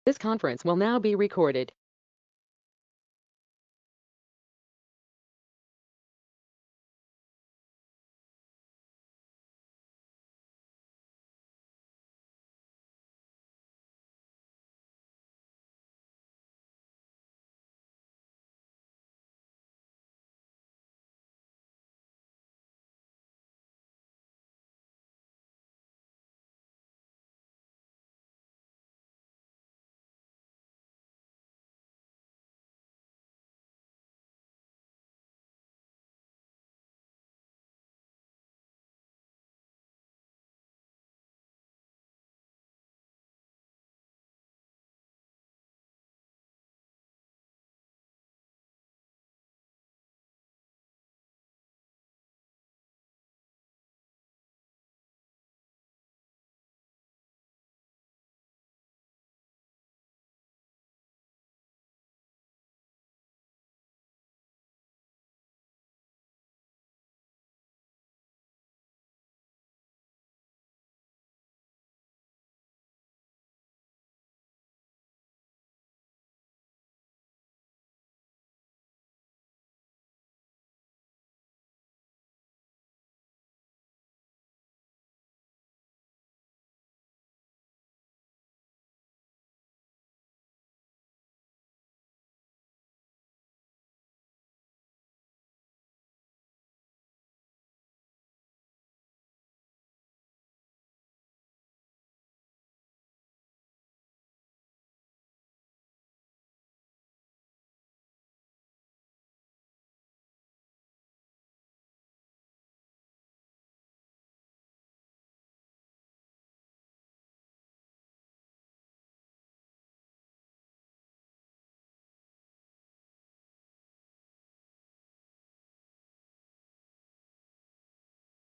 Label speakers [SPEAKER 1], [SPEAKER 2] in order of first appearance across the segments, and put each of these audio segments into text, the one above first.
[SPEAKER 1] This conference will now be recorded.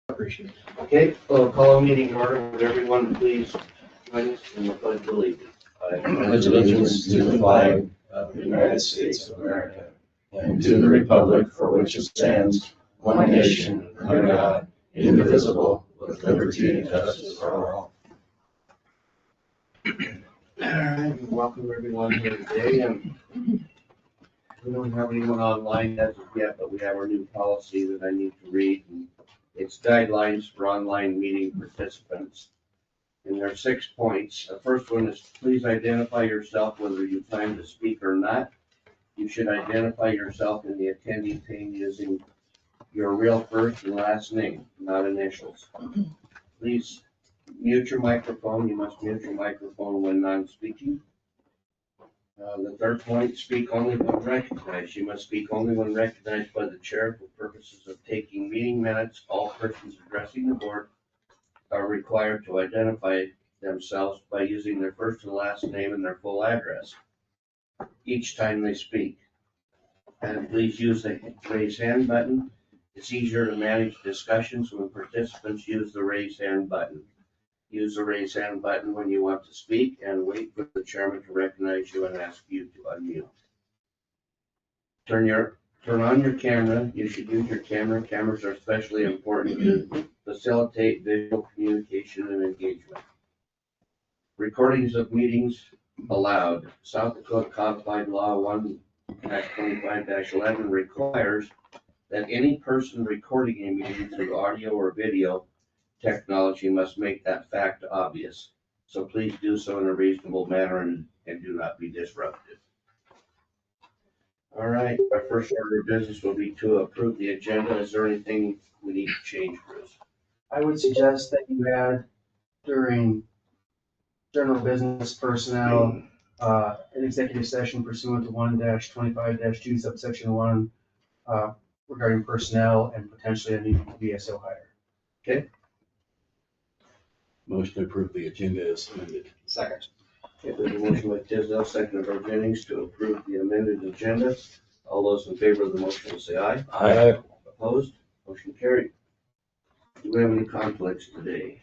[SPEAKER 2] Appreciate it. Okay, we'll call a meeting in order. Would everyone please join us in the pledge of allegiance?
[SPEAKER 3] I pledge allegiance to the flag of the United States of America and to the republic for which it stands, one nation, under God, indivisible, with liberty and justice for all.
[SPEAKER 2] All right, welcome everyone here today. We don't have anyone online as of yet, but we have our new policy that I need to read. And it's guidelines for online meeting participants. And there are 6 points. The first one is please identify yourself whether you plan to speak or not. You should identify yourself in the attendee pane using your real first and last name, not initials. Please mute your microphone. You must mute your microphone when non-speaking. The third point, speak only when recognized. You must speak only when recognized by the chair for purposes of taking meeting minutes. All persons addressing the board are required to identify themselves by using their first and last name and their full address each time they speak. And please use the raise hand button. It's easier to manage discussions when participants use the raise hand button. Use the raise hand button when you want to speak and wait for the chairman to recognize you and ask you to unmute. Turn on your camera. You should use your camera. Cameras are especially important to facilitate visual communication and engagement. Recordings of meetings allowed. South Dakota Codified Law 1-25-11 requires that any person recording a meeting through audio or video technology must make that fact obvious. So please do so in a reasonable manner and do not be disruptive. All right, our first order of business will be to approve the agenda. Is there anything we need to change, Bruce?
[SPEAKER 4] I would suggest that you add during general business personnel, an executive session pursuant to 1-25-2 subsection 1 regarding personnel and potentially a new VSO hire.
[SPEAKER 2] Okay.
[SPEAKER 3] Motion to approve the agenda is amended.
[SPEAKER 4] Second.
[SPEAKER 2] Okay, there's a motion by Tisdale, second by Jennings to approve the amended agenda. All those in favor of the motion will say aye.
[SPEAKER 3] Aye.
[SPEAKER 2] Opposed? Motion carried. Do we have any conflicts today?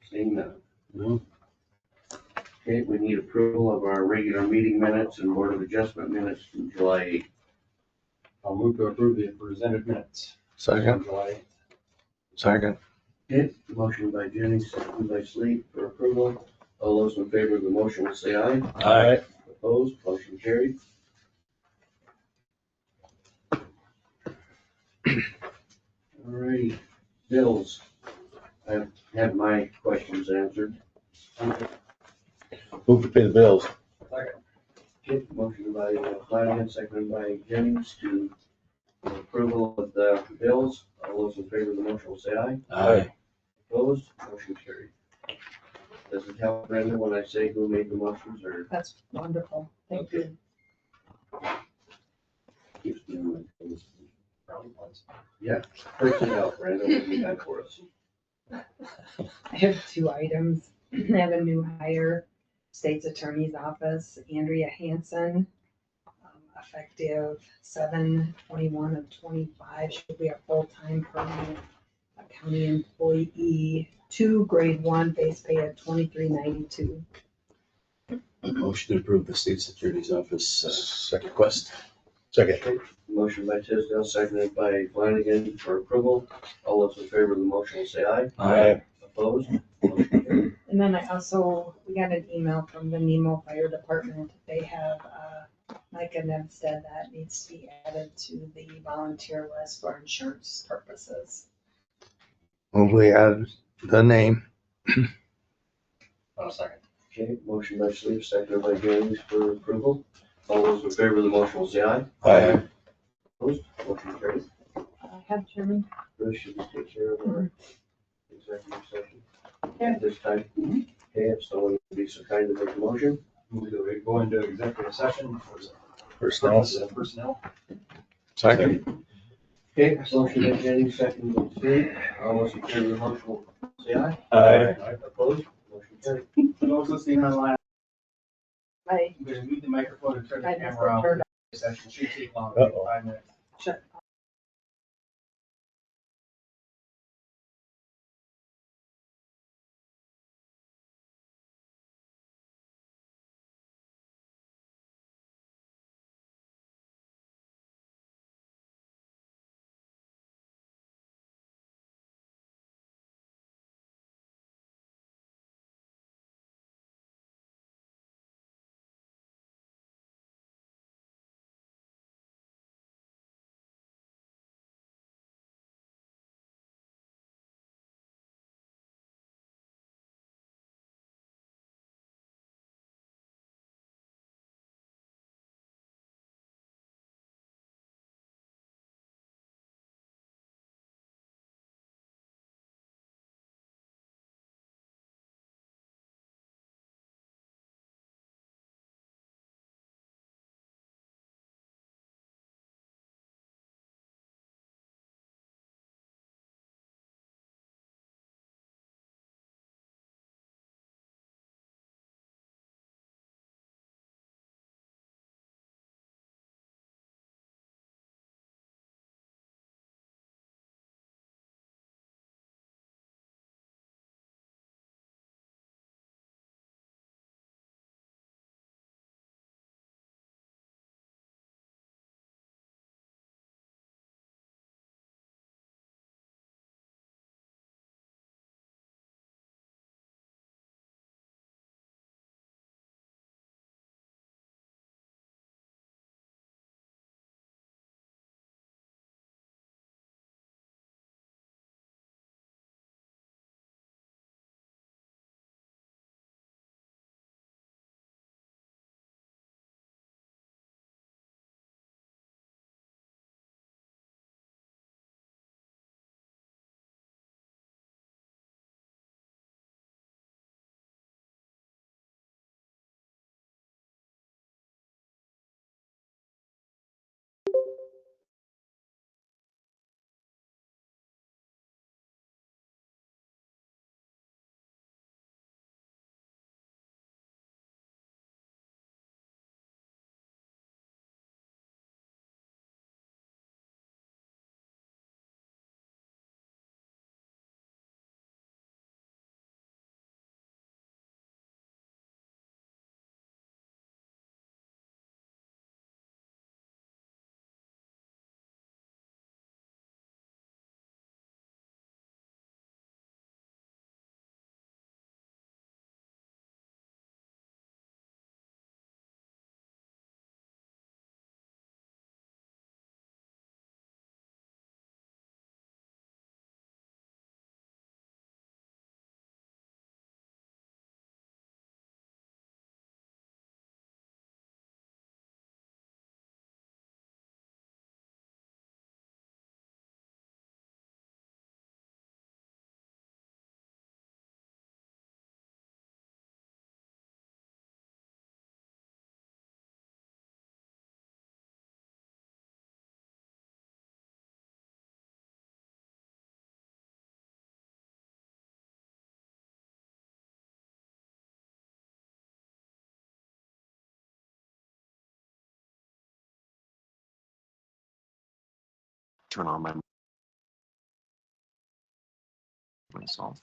[SPEAKER 2] Seeing none.
[SPEAKER 3] No.
[SPEAKER 2] Okay, we need approval of our regular meeting minutes and Board of Adjustment minutes from July 8th.
[SPEAKER 4] I'll move to approve the presented minutes.
[SPEAKER 3] Second. Second.
[SPEAKER 2] Okay, motion by Jennings, second by Sleep for approval. All those in favor of the motion will say aye.
[SPEAKER 3] Aye.
[SPEAKER 2] Opposed, motion carried. All right, bills. I've had my questions answered.
[SPEAKER 3] Move to pay the bills.
[SPEAKER 2] Okay, motion by Flanagan, seconded by Jennings to approval of the bills. All those in favor of the motion will say aye.
[SPEAKER 3] Aye.
[SPEAKER 2] Opposed, motion carried. Does it help, Brenda, when I say who made the motions, or
[SPEAKER 5] That's wonderful. Thank you.
[SPEAKER 2] keeps me on my toes? Yeah, personnel, Brenda, what do you got for us?
[SPEAKER 5] I have two items. I have a new hire, State's Attorney's Office, Andrea Hanson, effective 7/21 of 25. She'll be a full-time permanent county employee, 2 grade 1, base pay of $23.92.
[SPEAKER 3] Motion to approve the state's attorney's office second request. Second.
[SPEAKER 2] Motion by Tisdale, seconded by Flanagan for approval. All those in favor of the motion will say aye.
[SPEAKER 3] Aye.
[SPEAKER 2] Opposed? Motion carried.
[SPEAKER 5] And then we got an email from the Nemo Fire Department. They have Micah Nemstead that needs to be added to the volunteer list for insurance purposes.
[SPEAKER 6] Well, we add the name.
[SPEAKER 3] Second.
[SPEAKER 2] Okay, motion by Sleeve, seconded by Jennings for approval. All those in favor of the motion will say aye.
[SPEAKER 3] Aye.
[SPEAKER 2] Opposed? Motion carried.
[SPEAKER 5] Have Chairman?
[SPEAKER 2] Bruce, should we take care of our executive session
[SPEAKER 5] Yeah.
[SPEAKER 2] at this time? Okay, if someone would be so kind to make a motion.
[SPEAKER 7] Move to go into executive session for the
[SPEAKER 3] Personnel.
[SPEAKER 7] purpose of personnel.
[SPEAKER 6] Second.
[SPEAKER 2] Okay, motion by Jennings, second by Sleeve. All those in favor of the motion will say aye.
[SPEAKER 3] Aye.
[SPEAKER 2] Opposed? Motion carried.
[SPEAKER 4] For those listening online,
[SPEAKER 5] I
[SPEAKER 4] I'm gonna mute the microphone and turn the
[SPEAKER 5] I just
[SPEAKER 4] camera off.
[SPEAKER 5] turned
[SPEAKER 4] Session should take longer than
[SPEAKER 3] Uh-oh.
[SPEAKER 4] 5 minutes.
[SPEAKER 5] shut
[SPEAKER 8] turn on my myself.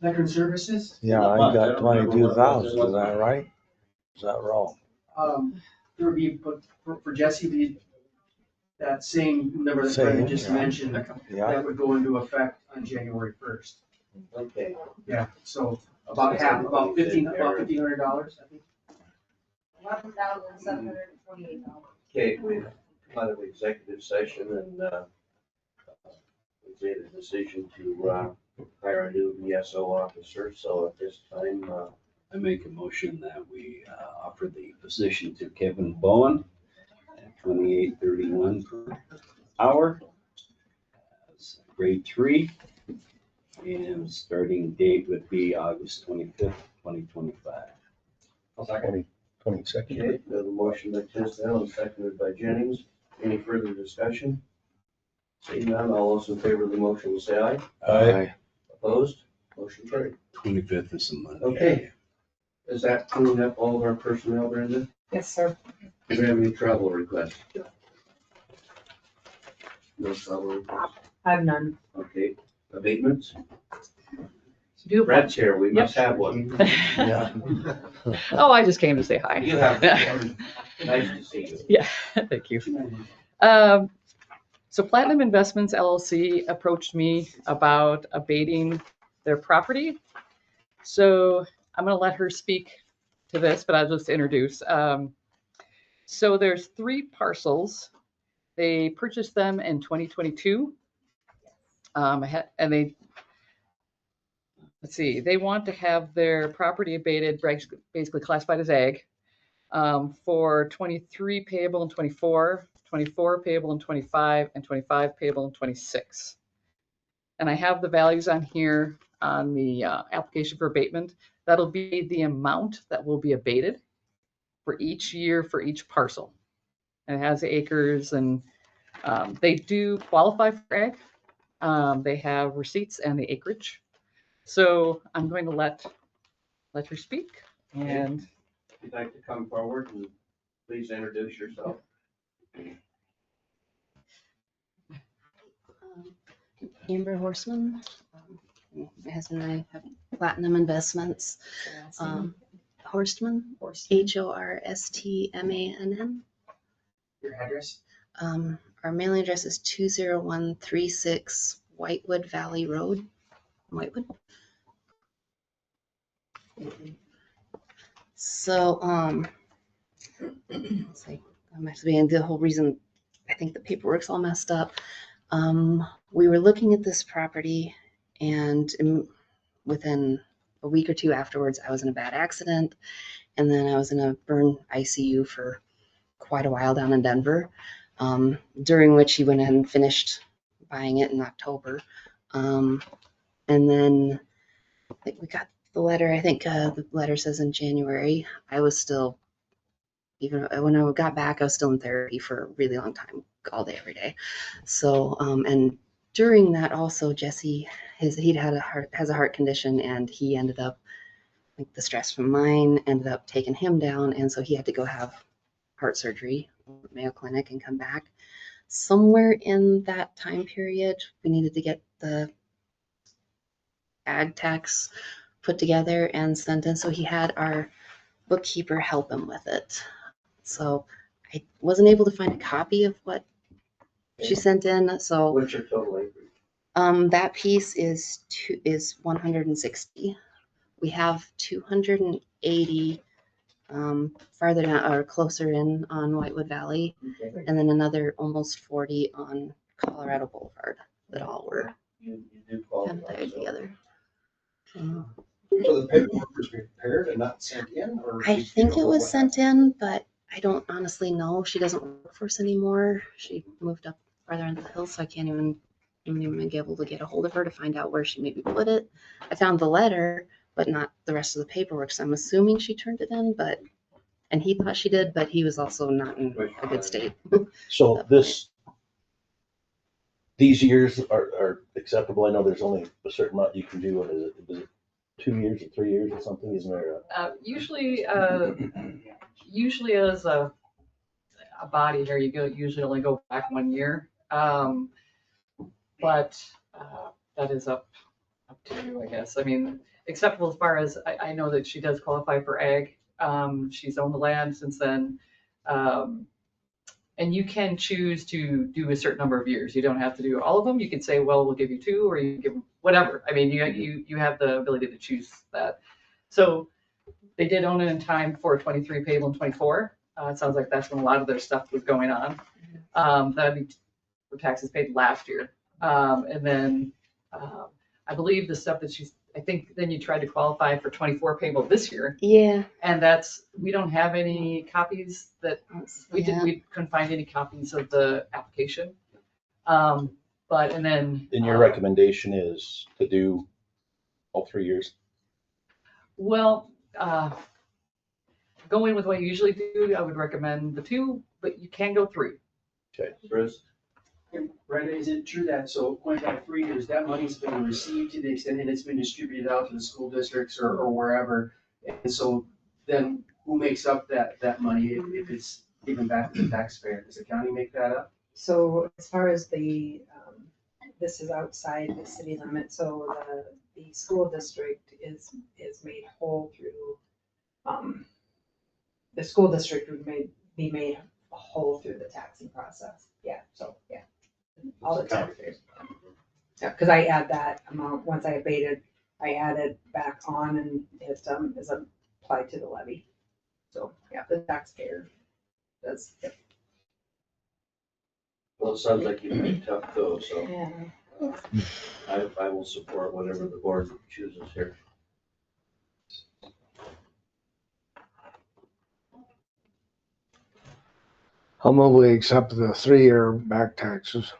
[SPEAKER 4] Veteran Services,
[SPEAKER 6] Yeah, I got 22,000, is that right? Is that wrong?
[SPEAKER 4] there would be, but for Jesse, the, that same number that Brenda
[SPEAKER 6] Same,
[SPEAKER 4] just
[SPEAKER 6] yeah.
[SPEAKER 4] mentioned,
[SPEAKER 6] Yeah,
[SPEAKER 4] that would go into effect on January 1st.
[SPEAKER 2] Okay.
[SPEAKER 4] Yeah, so about half, about $1,500, I think.
[SPEAKER 5] $11,728.
[SPEAKER 2] Okay, we come out of executive session and, we made a decision to, hire a new VSO officer, so at this time,
[SPEAKER 9] I make a motion that we offer the position to Kevin Bowen at $28.31 per hour. As grade 3, and starting date would be August 25th, 2025.
[SPEAKER 7] I'll second.
[SPEAKER 6] 22nd.
[SPEAKER 2] okay, we have a motion by Tisdale and seconded by Jennings. Any further discussion? Seeing none, all those in favor of the motion will say aye.
[SPEAKER 6] Aye.
[SPEAKER 2] Opposed? Motion carried.
[SPEAKER 9] 25th is a Monday.
[SPEAKER 2] Okay. Is that cleaning up all of our personnel, Brenda?
[SPEAKER 5] Yes, sir.
[SPEAKER 2] Do we have any travel requests? No travel requests?
[SPEAKER 5] I have none.
[SPEAKER 2] Okay, abatements?
[SPEAKER 1] Do
[SPEAKER 2] Brad's here, we must have one.
[SPEAKER 6] Yeah.
[SPEAKER 1] Oh, I just came to say hi.
[SPEAKER 2] You have one. Nice to see you.
[SPEAKER 1] Yeah, thank you. So Platinum Investments LLC approached me about abating their property. So I'm going to let her speak to this, but I'll just introduce. So there's 3 parcels. They purchased them in 2022. And they, let's see, they want to have their property abated, basically classified as ag, for 23 payable in 24, 24 payable in 25, and 25 payable in 26. And I have the values on here on the application for abatement. That'll be the amount that will be abated for each year for each parcel. And it has the acres, and they do qualify for ag. They have receipts and the acreage. So I'm going to let her speak. And
[SPEAKER 2] If you'd like to come forward and please introduce yourself.
[SPEAKER 10] Amber Horseman. My husband and I have Platinum Investments. Horstman, Horstmann.
[SPEAKER 4] Your address?
[SPEAKER 10] Our mailing address is 20136 Whitewood Valley Road, Whitewood. So, let's see, I'm actually, the whole reason I think the paperwork's all messed up. We were looking at this property, and within a week or 2 afterwards, I was in a bad accident, and then I was in a burn ICU for quite a while down in Denver, during which he went ahead and finished buying it in October. And then I think we got the letter. I think the letter says in January. I was still, even when I got back, I was still in therapy for a really long time, all day, every day. So, and during that also, Jesse, has a heart condition, and he ended up, like, the stress from mine ended up taking him down, and so he had to go have heart surgery at Mayo Clinic and come back. Somewhere in that time period, we needed to get the ag tax put together and sent in, so he had our bookkeeper help him with it. So I wasn't able to find a copy of what she sent in. So
[SPEAKER 2] What's your total acreage?
[SPEAKER 10] that piece is 160. We have 280 farther down or closer in on Whitewood Valley,
[SPEAKER 2] Okay.
[SPEAKER 10] and then another almost 40 on Colorado Boulevard that all were
[SPEAKER 2] You do
[SPEAKER 10] kind of
[SPEAKER 2] qualify.
[SPEAKER 10] layered
[SPEAKER 2] so-
[SPEAKER 10] together.
[SPEAKER 7] So the paperwork was prepared and not sent in, or?
[SPEAKER 10] I think it was sent in, but I don't honestly know. She doesn't work for us anymore. She moved up farther into the hills, so I can't even be able to get a hold of her to find out where she maybe put it. I found the letter, but not the rest of the paperwork, so I'm assuming she turned it in, and he thought she did, but he was also not in a good state.
[SPEAKER 3] So these years are acceptable. I know there's only a certain amount you can do. What is it? Is it 2 years or 3 years or something? Isn't there
[SPEAKER 1] usually as a body here, you usually only go back 1 year. But that is up two, I guess. I mean, acceptable as far as, I know that she does qualify for ag. She's owned the land since then. And you can choose to do a certain number of years. You don't have to do all of them. You can say, well, we'll give you 2, or you can give whatever. I mean, you have the ability to choose that. So they did own it in time for 23 payable in 24. It sounds like that's when a lot of their stuff was going on. That'd be for taxes paid last year. And then I believe the stuff that I think then you tried to qualify for 24 payable this year.
[SPEAKER 10] Yeah.
[SPEAKER 1] And we don't have any copies that we couldn't find any copies of the application. But, and then.
[SPEAKER 3] And your recommendation is to do all 3 years?
[SPEAKER 1] Well, go in with what you usually do. I would recommend the 2, but you can go 3.
[SPEAKER 3] Okay.
[SPEAKER 2] Bruce?
[SPEAKER 4] Brenda, is it true that, so going back 3 years, that money's been received to the extent and it's been distributed out to the school districts or wherever? And so then who makes up that money if it's given back to the taxpayer? Does the county make that up?
[SPEAKER 5] So as far as this is outside the city limit, so the school district is made whole through, the school district would be made whole through the taxing process. Yeah, so, yeah. All the taxpayers. Yeah, because I add that amount, once I abated, I add it back on and it is applied to the levy. So, yeah, the taxpayer does. Yep.
[SPEAKER 2] Well, it sounds like you've been tough though, so
[SPEAKER 5] Yeah.
[SPEAKER 2] I will support whatever the board chooses here.
[SPEAKER 6] I'll move we accept the 3-year back taxes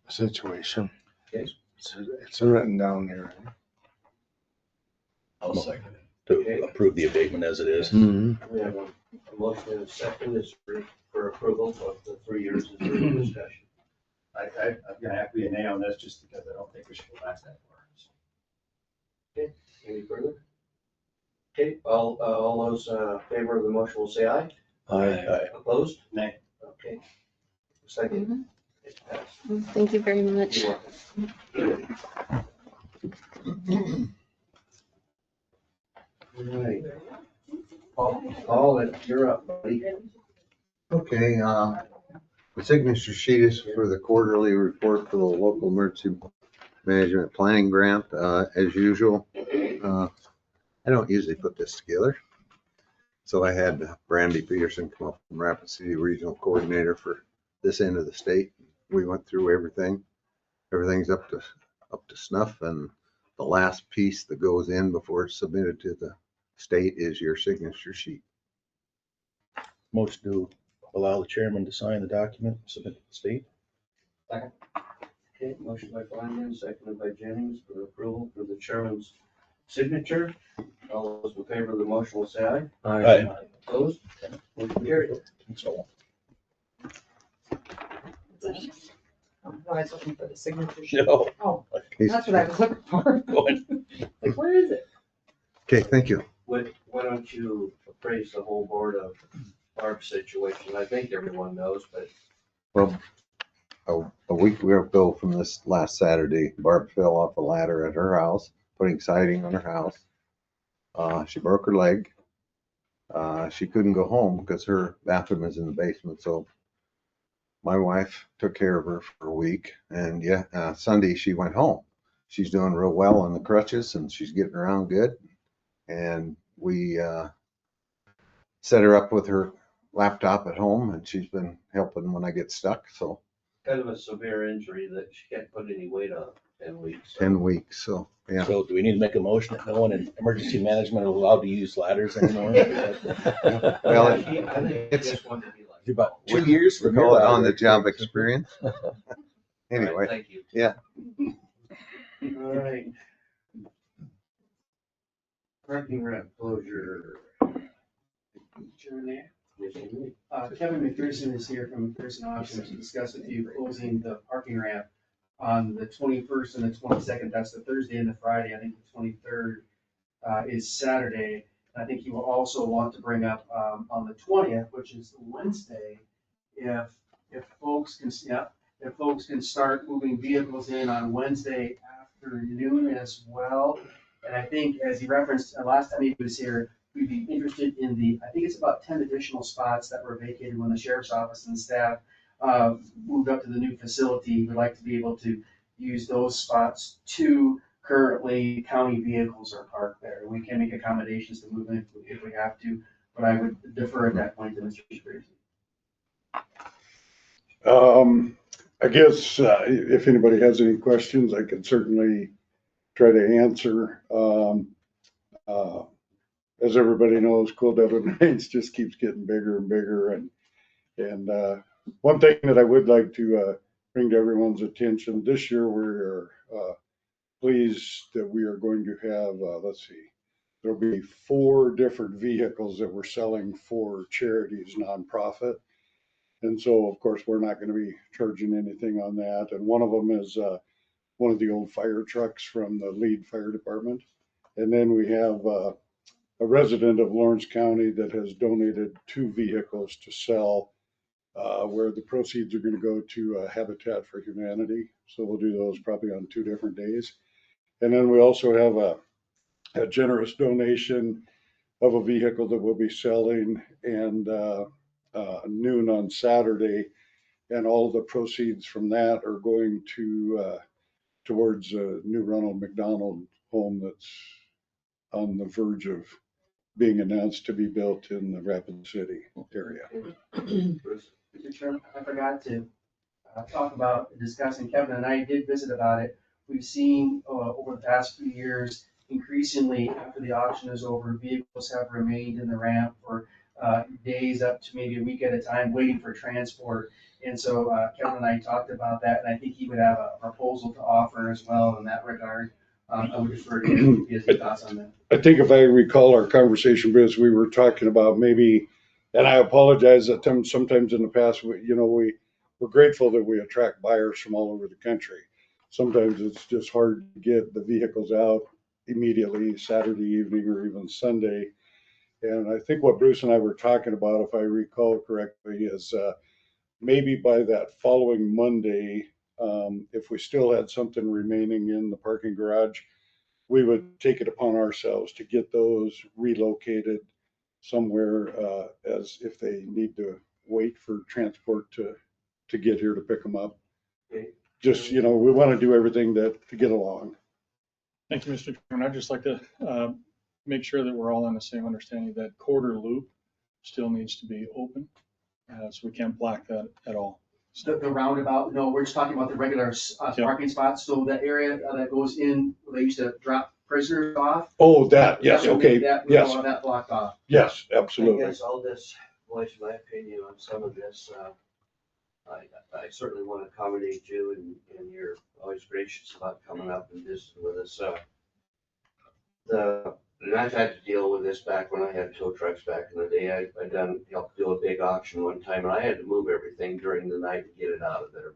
[SPEAKER 6] situation.
[SPEAKER 2] Okay.
[SPEAKER 6] It's written down here.
[SPEAKER 3] I'll second it. To approve the abatement as it is.
[SPEAKER 6] Mm-hmm.
[SPEAKER 2] We have a motion and a second is for approval of the 3 years of further discussion.
[SPEAKER 7] I'm gonna have to be a nay on this just because I don't think we should go back that far.
[SPEAKER 2] Okay, any further? Okay, all those in favor of the motion will say aye.
[SPEAKER 3] Aye.
[SPEAKER 2] Opposed?
[SPEAKER 7] Nay.
[SPEAKER 2] Okay. Second. It passed.
[SPEAKER 10] Thank you very much.
[SPEAKER 2] You're welcome. All right. Paul, you're up, buddy.
[SPEAKER 11] Okay, the signature sheet is for the quarterly report for the local emergency management planning grant. As usual, I don't usually put this together. So I had Brandy Peterson come up from Rapid City Regional Coordinator for this end of the state. We went through everything. Everything's up to snuff, and the last piece that goes in before it's submitted to the state is your signature sheet.
[SPEAKER 3] Motion to allow the chairman to sign the document, submit to the state.
[SPEAKER 2] Okay, motion by Flanagan, seconded by Jennings for approval for the chairman's signature. All those in favor of the motion will say aye.
[SPEAKER 3] Aye.
[SPEAKER 2] Opposed? Motion carried.
[SPEAKER 3] So,
[SPEAKER 5] Oh, I was looking for the signature sheet.
[SPEAKER 3] no.
[SPEAKER 5] Oh, that's what I was looking for.
[SPEAKER 3] Go ahead.
[SPEAKER 5] Like, where is it?
[SPEAKER 11] Okay, thank you.
[SPEAKER 2] Why don't you appraise the whole board of Barb's situation? I think everyone knows, but
[SPEAKER 11] Well, a week ago from this last Saturday, Barb fell off a ladder at her house, putting siding on her house. She broke her leg. She couldn't go home because her bathroom is in the basement. So my wife took care of her for a week. And Sunday she went home. She's doing real well on the crutches and she's getting around good. And we set her up with her laptop at home, and she's been helping when I get stuck. So
[SPEAKER 2] kind of a severe injury that she can't put any weight on 10 weeks.
[SPEAKER 11] 10 weeks. So yeah.
[SPEAKER 3] So do we need to make a motion that no one in emergency management is allowed to use ladders anymore?
[SPEAKER 11] Well,
[SPEAKER 2] I think
[SPEAKER 11] it's
[SPEAKER 2] just wanted to be like.
[SPEAKER 3] About 2 years
[SPEAKER 11] we
[SPEAKER 3] from
[SPEAKER 11] call it
[SPEAKER 3] your
[SPEAKER 11] on the
[SPEAKER 3] ladder.
[SPEAKER 11] job experience.
[SPEAKER 2] All right,
[SPEAKER 11] Anyway,
[SPEAKER 2] thank you.
[SPEAKER 11] yeah.
[SPEAKER 2] All right. Parking ramp closure.
[SPEAKER 4] Chairman Mayor,
[SPEAKER 2] Yes, indeed.
[SPEAKER 4] Kevin McPherson is here from McPherson Auction to discuss with you closing the parking ramp on the 21st and the 22nd. That's the Thursday and the Friday. I think the 23rd is Saturday. I think he will also want to bring up on the 20th, which is Wednesday, if folks can start moving vehicles in on Wednesday afternoon as well. And I think, as he referenced, last time he was here, we'd be interested in I think it's about 10 additional spots that were vacated when the sheriff's office and staff moved up to the new facility. We'd like to be able to use those spots. Two currently county vehicles are parked there. We can make accommodations to move in if we have to, but I would defer at that point to Mr. Shaver.
[SPEAKER 12] I guess if anybody has any questions, I can certainly try to answer. As everybody knows, cold Devon Rains just keeps getting bigger and bigger. And one thing that I would like to bring to everyone's attention, this year we're pleased that we are going to have, let's see, there'll be 4 different vehicles that we're selling for charities, nonprofit. And so, of course, we're not going to be charging anything on that. And one of them is one of the old fire trucks from the Lead Fire Department. And then we have a resident of Lawrence County that has donated 2 vehicles to sell, where the proceeds are going to go to Habitat for Humanity. So we'll do those probably on 2 different days. And then we also have a generous donation of a vehicle that we'll be selling, and noon on Saturday, and all of the proceeds from that are going to towards a new Ronald McDonald home that's on the verge of being announced to be built in the Rapid City area.
[SPEAKER 4] Mr. Chairman, I forgot to talk about discussing, Kevin and I did visit about it. We've seen over the past few years, increasingly after the auction is over, vehicles have remained in the ramp for days up to maybe a week at a time, waiting for transport. And so Kevin and I talked about that, and I think he would have a proposal to offer as well in that regard. I would defer to him if he has any thoughts on that.
[SPEAKER 12] I think if I recall our conversation, because we were talking about maybe, and I apologize that sometimes in the past, we're grateful that we attract buyers from all over the country. Sometimes it's just hard to get the vehicles out immediately, Saturday evening or even Sunday. And I think what Bruce and I were talking about, if I recall correctly, is maybe by that following Monday, if we still had something remaining in the parking garage, we would take it upon ourselves to get those relocated somewhere, as if they need to wait for transport to get here to pick them up.
[SPEAKER 4] Okay.
[SPEAKER 12] Just, we want to do everything to get along.
[SPEAKER 13] Thank you, Mr. Chairman. I'd just like to make sure that we're all on the same understanding that quarter loop still needs to be open. So we can't block that at all.
[SPEAKER 4] The roundabout, no, we're just talking about the regular parking spots. So that area that goes in, where they used to drop prisoners off.
[SPEAKER 12] Oh, that, yes, okay, yes,
[SPEAKER 4] That blocked off.
[SPEAKER 12] yes,
[SPEAKER 2] I
[SPEAKER 12] absolutely.
[SPEAKER 2] guess I'll just voice my opinion on some of this. I certainly want to accommodate you, and you're always gracious about coming up and visiting with us. And I've had to deal with this back when I had tow trucks back in the day. I helped do a big auction one time, and I had to move everything during the night to get it out of there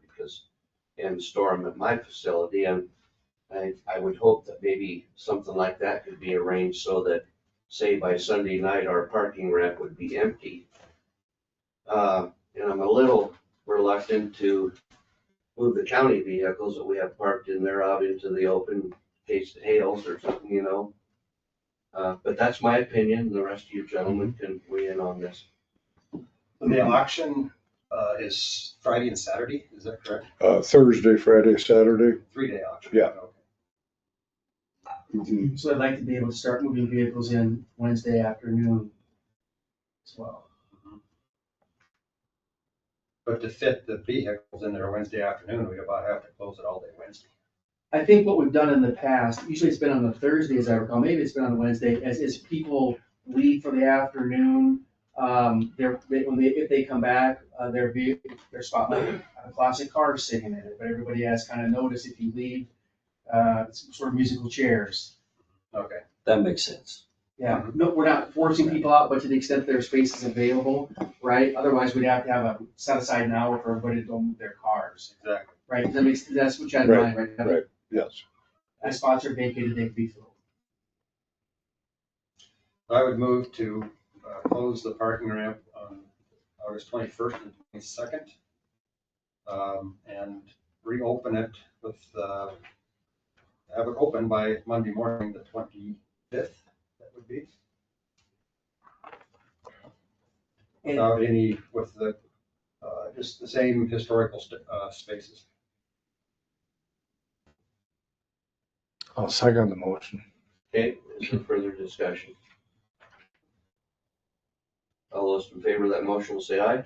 [SPEAKER 2] and store them at my facility. And I would hope that maybe something like that could be arranged so that, say, by Sunday night, our parking ramp would be empty. And I'm a little reluctant to move the county vehicles that we have parked in there out into the open in case it hails or something, But that's my opinion. The rest of you gentlemen can weigh in on this.
[SPEAKER 7] The auction is Friday and Saturday, is that correct?
[SPEAKER 12] Thursday, Friday, Saturday.
[SPEAKER 7] 3-day auction?
[SPEAKER 12] Yeah.
[SPEAKER 7] Okay.
[SPEAKER 12] Mhm.
[SPEAKER 4] So I'd like to be able to start moving vehicles in Wednesday afternoon as well.
[SPEAKER 7] But to fit the vehicles in there Wednesday afternoon, we about have to close it all day Wednesday.
[SPEAKER 4] I think what we've done in the past, usually it's been on the Thursday, as I recall, maybe it's been on the Wednesday, as people leave for the afternoon, if they come back, their spot might have a classic car sitting in it, but everybody has kind of noticed if you leave, sort of musical chairs.
[SPEAKER 7] Okay.
[SPEAKER 9] That makes sense.
[SPEAKER 4] Yeah, no, we're not forcing people out, but to the extent their space is available, right? Otherwise, we'd have to have a set aside an hour for everybody to don't move their cars,
[SPEAKER 7] Exactly.
[SPEAKER 4] right? That's what you had in mind, right?
[SPEAKER 12] Right, yes.
[SPEAKER 4] As spots are vacated, they can be filled.
[SPEAKER 7] I would move to close the parking ramp on August 21st and 22nd, and reopen it with have it open by Monday morning, the 25th, that would be. Without any, with the, just the same historical spaces.
[SPEAKER 6] I'll second the motion.
[SPEAKER 2] Okay, is there further discussion? All those in favor of that motion will say aye.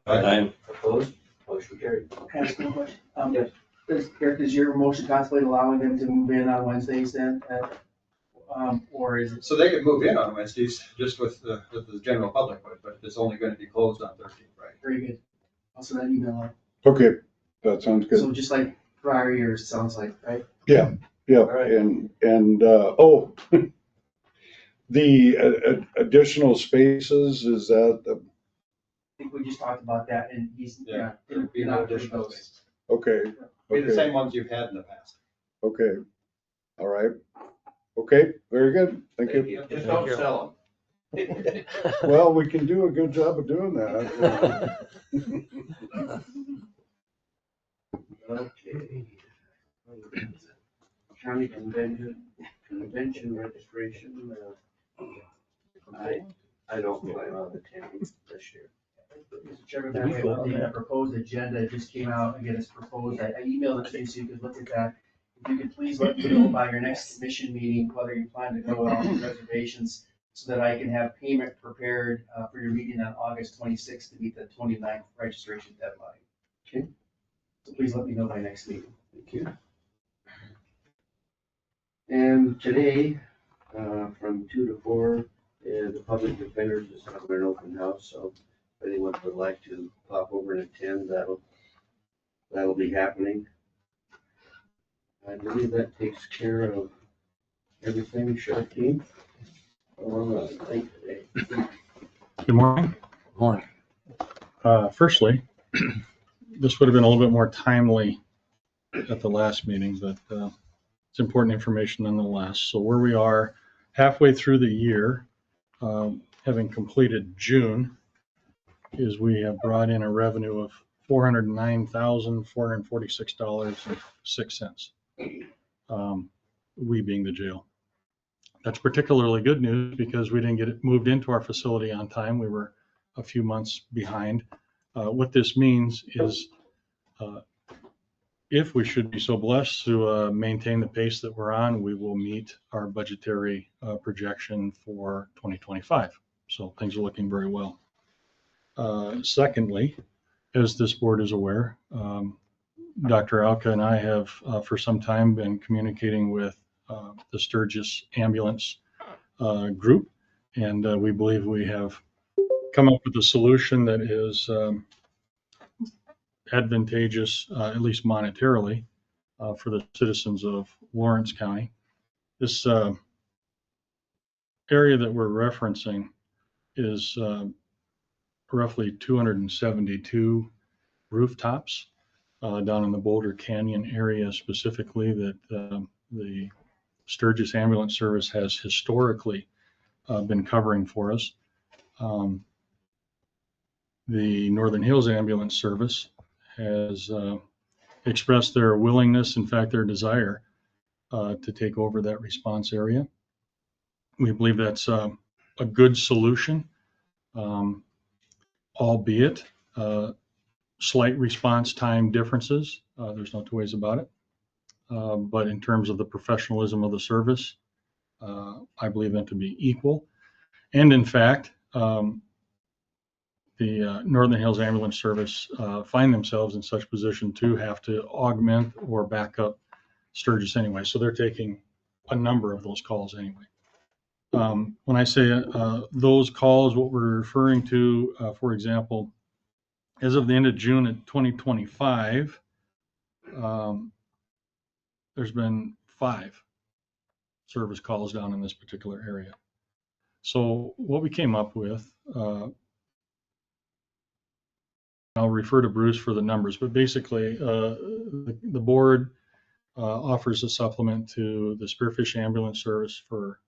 [SPEAKER 9] Aye.
[SPEAKER 2] Opposed? Motion carried.
[SPEAKER 4] Can I ask one question?
[SPEAKER 2] Yes.
[SPEAKER 4] Eric, does your motion contemplate allowing them to move in on Wednesdays then? Or is it?
[SPEAKER 7] So they could move in on Wednesdays, just with the general public, but it's only going to be closed on Thursday, right?
[SPEAKER 4] Very good. I'll send that email out.
[SPEAKER 12] Okay, that sounds good.
[SPEAKER 4] So just like prior years, sounds like, right?
[SPEAKER 12] Yeah,
[SPEAKER 2] right.
[SPEAKER 12] and the additional spaces, is that,
[SPEAKER 4] I think we just talked about that and he's,
[SPEAKER 7] Yeah, there'd be no additional space.
[SPEAKER 12] okay,
[SPEAKER 7] Be the
[SPEAKER 12] okay,
[SPEAKER 7] same ones you've had in the past.
[SPEAKER 12] okay, all right. Okay, very good, thank you.
[SPEAKER 2] Just don't sell them.
[SPEAKER 12] Well, we can do a good job of doing that.
[SPEAKER 2] Okay. County convention registration, I don't plan on attending this year.
[SPEAKER 4] Mr. Chairman, that way, one thing, a proposed agenda just came out, again, it's proposed, I emailed it to you so you could look at that. If you could please let me know by your next commission meeting whether you plan to go on with reservations so that I can have payment prepared for your meeting on August 26th to meet the 29th registration deadline.
[SPEAKER 2] Okay.
[SPEAKER 4] So please let me know by next meeting.
[SPEAKER 2] Thank you. And today, from 2 to 4, the public defenders is having an open house, so if anyone would like to pop over and attend, that'll be happening. I believe that takes care of everything, Sheriff Team. All right, thank you today.
[SPEAKER 13] Good morning.
[SPEAKER 6] Morning.
[SPEAKER 13] Firstly, this would have been a little bit more timely at the last meeting, but it's important information nonetheless. So where we are halfway through the year, having completed June, is we have brought in a revenue of $409,446.06. We being the jail. That's particularly good news because we didn't get it moved into our facility on time. We were a few months behind. What this means is if we should be so blessed to maintain the pace that we're on, we will meet our budgetary projection for 2025. So things are looking very well. Secondly, as this board is aware, Dr. Alka and I have for some time been communicating with the Sturgis ambulance group, and we believe we have come up with a solution that is advantageous, at least monetarily, for the citizens of Lawrence County. This area that we're referencing is roughly 272 rooftops down in the Boulder Canyon area specifically that the Sturgis Ambulance Service has historically been covering for us. The Northern Hills Ambulance Service has expressed their willingness, in fact, their desire to take over that response area. We believe that's a good solution, albeit slight response time differences. There's no two ways about it. But in terms of the professionalism of the service, I believe them to be equal. And in fact, the Northern Hills Ambulance Service find themselves in such position to have to augment or back up Sturgis anyway. So they're taking a number of those calls anyway. When I say those calls, what we're referring to, for example, as of the end of June of 2025, there's been 5 service calls down in this particular area. So what we came up with, I'll refer to Bruce for the numbers, but basically the board offers a supplement to the Spearfish Ambulance Service for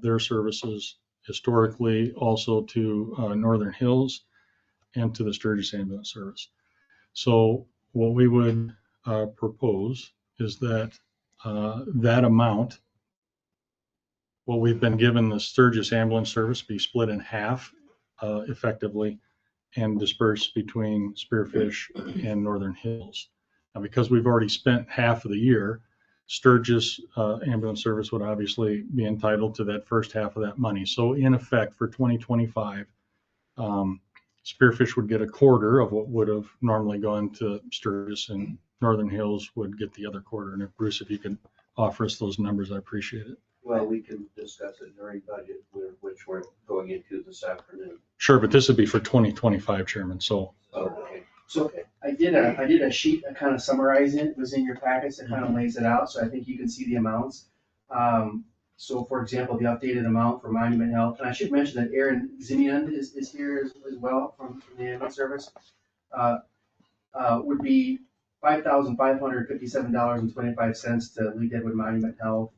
[SPEAKER 13] their services historically, also to Northern Hills and to the Sturgis Ambulance Service. So what we would propose is that That amount, what we've been given the Sturgis ambulance service be split in half effectively and dispersed between Spearfish and Northern Hills. Now, because we've already spent half of the year, Sturgis ambulance service would obviously be entitled to that first half of that money. So in effect for 2025, Spearfish would get a quarter of what would have normally gone to Sturgis, and Northern Hills would get the other quarter. And if Bruce, if you could offer us those numbers, I appreciate it.
[SPEAKER 2] Well, we can discuss it during budget, which we're going into this afternoon.
[SPEAKER 13] Sure, but this would be for 2025, Chairman, so.
[SPEAKER 2] Okay.
[SPEAKER 4] So I did a sheet that kind of summarized it. It was in your packets. It kind of lays it out, so I think you can see the amounts. So for example, the updated amount for Monument Health, and I should mention that Aaron Zimian is here as well from the ambulance service, would be $5,557.25 to Lee Deadwood Monument Health.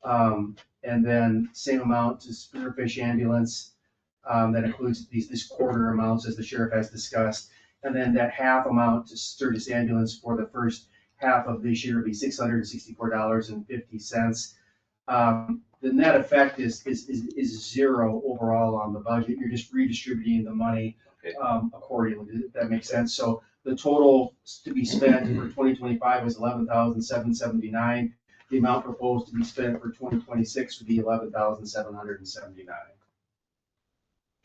[SPEAKER 4] And then same amount to Spearfish Ambulance, that includes these quarter amounts as the sheriff has discussed. And then that half amount to Sturgis Ambulance for the first half of this year would be $664.50. The net effect is zero overall on the budget. You're just redistributing the money accordingly, if that makes sense. So the total to be spent for 2025 is $11,779. The amount proposed to be spent for 2026 would be $11,779.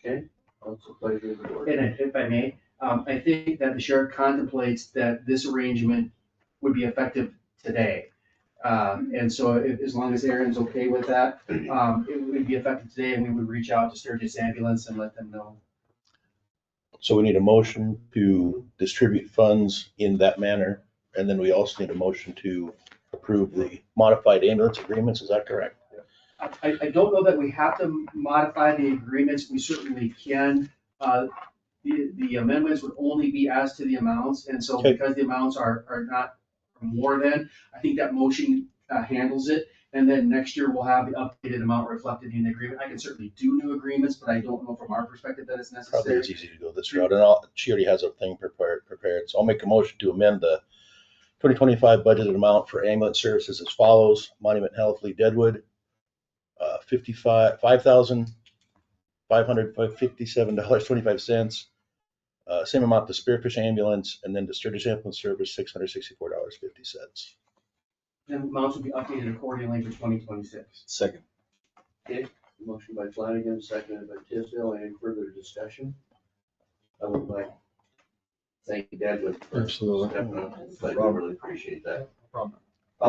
[SPEAKER 2] Okay. Also pleasure of the board.
[SPEAKER 4] And if I may, I think that the sheriff contemplates that this arrangement would be effective today. And so as long as Aaron's okay with that, it would be effective today, and we would reach out to Sturgis Ambulance and let them know.
[SPEAKER 3] So we need a motion to distribute funds in that manner, and then we also need a motion to approve the modified ambulance agreements. Is that correct?
[SPEAKER 4] I don't know that we have to modify the agreements. We certainly can. The amendments would only be as to the amounts, and so because the amounts are not more than, I think that motion handles it. And then next year we'll have the updated amount reflected in the agreement. I can certainly do new agreements, but I don't know from our perspective that it's necessary.
[SPEAKER 3] Probably it's easy to go this route, and she already has a thing prepared. So I'll make a motion to amend the 2025 budgeted amount for ambulance services as follows: Monument Health, Lee Deadwood, $5,557.25. Same amount to Spearfish Ambulance, and then to Sturgis Ambulance Service, $664.50.
[SPEAKER 4] And amounts will be updated accordingly for 2026.
[SPEAKER 3] Second.
[SPEAKER 2] Okay, motion by Flanagan, seconded by Tisdale. Any further discussion? I would like to thank you, Deadwood, for
[SPEAKER 13] Absolutely.
[SPEAKER 2] stepping up. I really appreciate that.
[SPEAKER 7] Problem.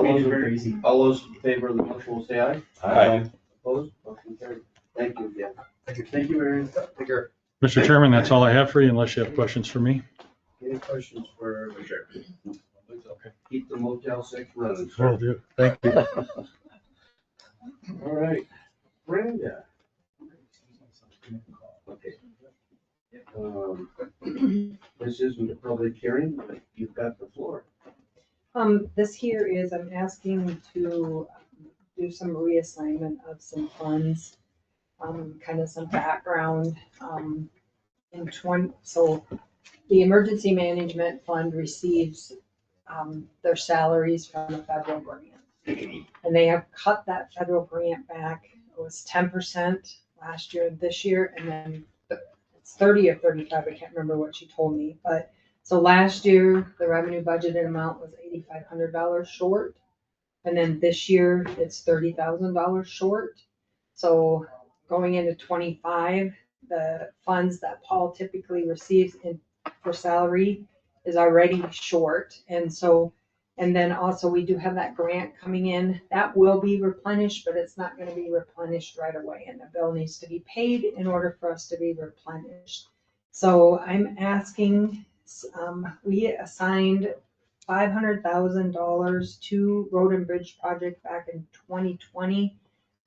[SPEAKER 4] Made it very easy.
[SPEAKER 2] All those in favor of the motion will say aye.
[SPEAKER 3] Aye.
[SPEAKER 2] Opposed? Motion carried. Thank you again.
[SPEAKER 4] Thank you, Aaron.
[SPEAKER 7] Take care.
[SPEAKER 13] Mr. Chairman, that's all I have for you, unless you have questions for me.
[SPEAKER 2] Any questions for the sheriff?
[SPEAKER 13] Okay.
[SPEAKER 2] Keep the Motel 6 running.
[SPEAKER 13] Will do. Thank you.
[SPEAKER 2] All right, Brenda. Okay. This isn't a public hearing, but you've got the floor.
[SPEAKER 5] This here is, I'm asking to do some reassignment of some funds, kind of some background. So the Emergency Management Fund receives their salaries from the federal grant. And they have cut that federal grant back. It was 10% last year, this year, and then it's 30 or 35, I can't remember what she told me. But so last year, the revenue budgeted amount was $8,500 short. And then this year, it's $30,000 short. So going into 25, the funds that Paul typically receives for salary is already short. And then also we do have that grant coming in that will be replenished, but it's not going to be replenished right away. And the bill needs to be paid in order for us to be replenished. So I'm asking, we assigned $500,000 to Road and Bridge Project back in 2020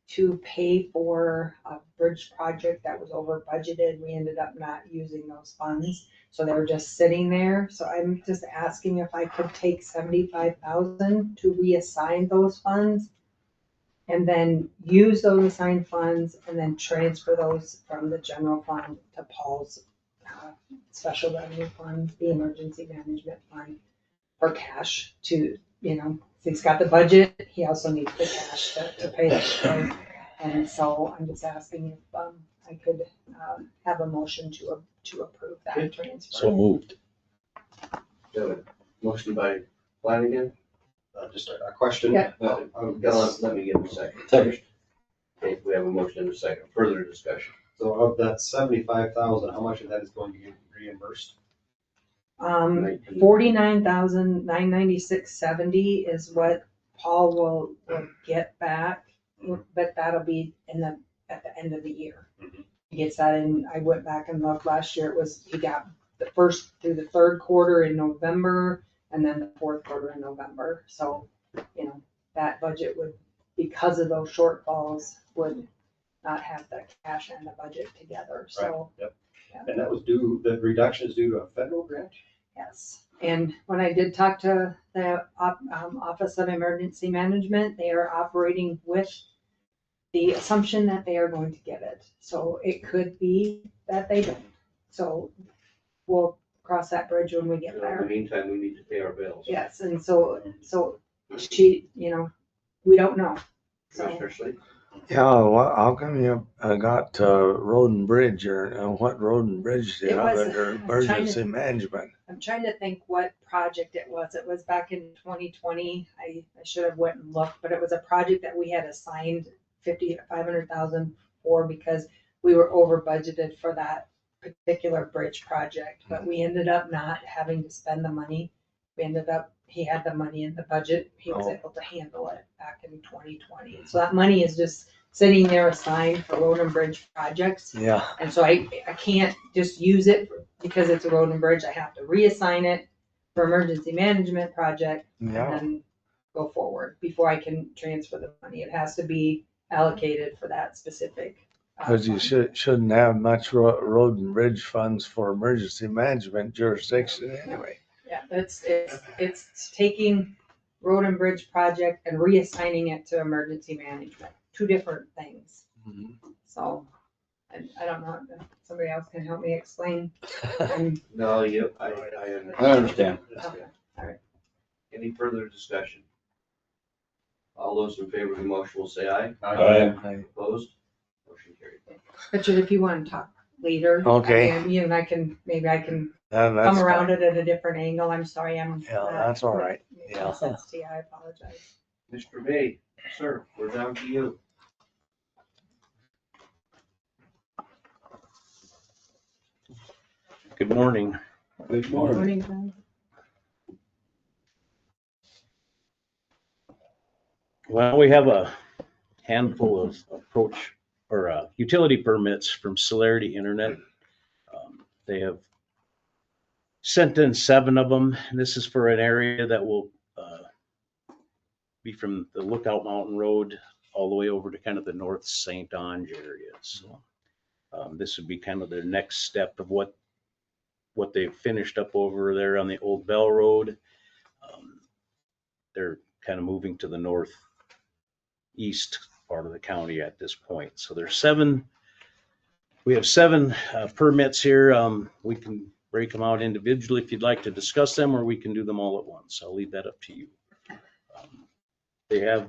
[SPEAKER 5] to pay for a bridge project that was over budgeted. We ended up not using those funds. So they were just sitting there. So I'm just asking if I could take $75,000 to reassign those funds and then use those assigned funds and then transfer those from the general fund to Paul's special revenue fund, the emergency management fund, for cash to he's got the budget, he also needs the cash to pay the bill. And so I'm just asking if, I could, have a motion to approve that transfer.
[SPEAKER 3] So moved.
[SPEAKER 2] Motion by Flanagan.
[SPEAKER 7] Just a question.
[SPEAKER 5] Yeah.
[SPEAKER 2] Let me get a second. Okay, we have a motion in a second. Further discussion.
[SPEAKER 7] So of that 75,000, how much of that is going to get reimbursed?
[SPEAKER 5] 49,996.70 is what Paul will get back, but that'll be at the end of the year. He gets that in, I went back and looked last year, he got the first through the third quarter in November and then the fourth quarter in November. So, that budget would, because of those shortfalls, would not have the cash and the budget together, so.
[SPEAKER 7] Right. Yep.
[SPEAKER 5] Yeah.
[SPEAKER 7] And that was the reduction is due to a federal grant?
[SPEAKER 5] Yes, and when I did talk to the Office of Emergency Management, they are operating with the assumption that they are going to get it. So it could be that they don't. So we'll cross that bridge when we get
[SPEAKER 2] In
[SPEAKER 5] there.
[SPEAKER 2] the meantime, we need to pay our bills.
[SPEAKER 5] Yes, and so she, we don't know. So
[SPEAKER 2] Commissioner Sleep?
[SPEAKER 6] Yeah, how come you got road and bridge, or what road and bridge do you
[SPEAKER 5] It
[SPEAKER 6] have
[SPEAKER 5] was-
[SPEAKER 6] under
[SPEAKER 5] I'm trying
[SPEAKER 6] emergency
[SPEAKER 5] to-
[SPEAKER 6] management?
[SPEAKER 5] I'm trying to think what project it was. It was back in 2020. I should have went and looked, but it was a project that we had assigned 500,000 for because we were over budgeted for that particular bridge project, but we ended up not having to spend the money. He had the money in the budget. He was able to handle it back in 2020. So that money is just sitting there assigned for road and bridge projects.
[SPEAKER 6] Yeah,
[SPEAKER 5] And so I can't just use it because it's a road and bridge. I have to reassign it for emergency management project and
[SPEAKER 6] yeah.
[SPEAKER 5] then go forward before I can transfer the money. It has to be allocated for that specific.
[SPEAKER 6] Because you
[SPEAKER 5] fund.
[SPEAKER 6] shouldn't have much road and bridge funds for emergency management jurisdiction anyway.
[SPEAKER 5] Yeah, it's taking road and bridge project and reassigning it to emergency management, two different things.
[SPEAKER 6] Mhm.
[SPEAKER 5] So, I don't know if somebody else can help me explain.
[SPEAKER 2] No, I
[SPEAKER 9] I understand.
[SPEAKER 5] Okay, all right.
[SPEAKER 2] Any further discussion? All those in favor of the motion will say aye. Opposed? Motion carried.
[SPEAKER 5] Richard, if you want to talk later.
[SPEAKER 6] Okay.
[SPEAKER 5] You and I can come
[SPEAKER 6] That's
[SPEAKER 5] around
[SPEAKER 6] fine.
[SPEAKER 5] it at a different angle. I'm sorry,
[SPEAKER 6] Yeah, that's all right.
[SPEAKER 5] making
[SPEAKER 6] Yeah.
[SPEAKER 5] sense to you. I apologize.
[SPEAKER 2] Mr. May, sir, we're down to you.
[SPEAKER 9] Good morning.
[SPEAKER 2] Good
[SPEAKER 5] Morning, John.
[SPEAKER 9] Well, we have a handful of utility permits from Celerity Internet. They have sent in 7 of them. And this is for an area that will be from the Lookout Mountain Road all the way over to kind of the North St. Ange area. So this would be kind of their next step of what they've finished up over there on the Old Bell Road. They're kind of moving to the northeast part of the county at this point. So there's 7. We have 7 permits here. We can break them out individually if you'd like to discuss them, or we can do them all at once. I'll leave that up to you. They have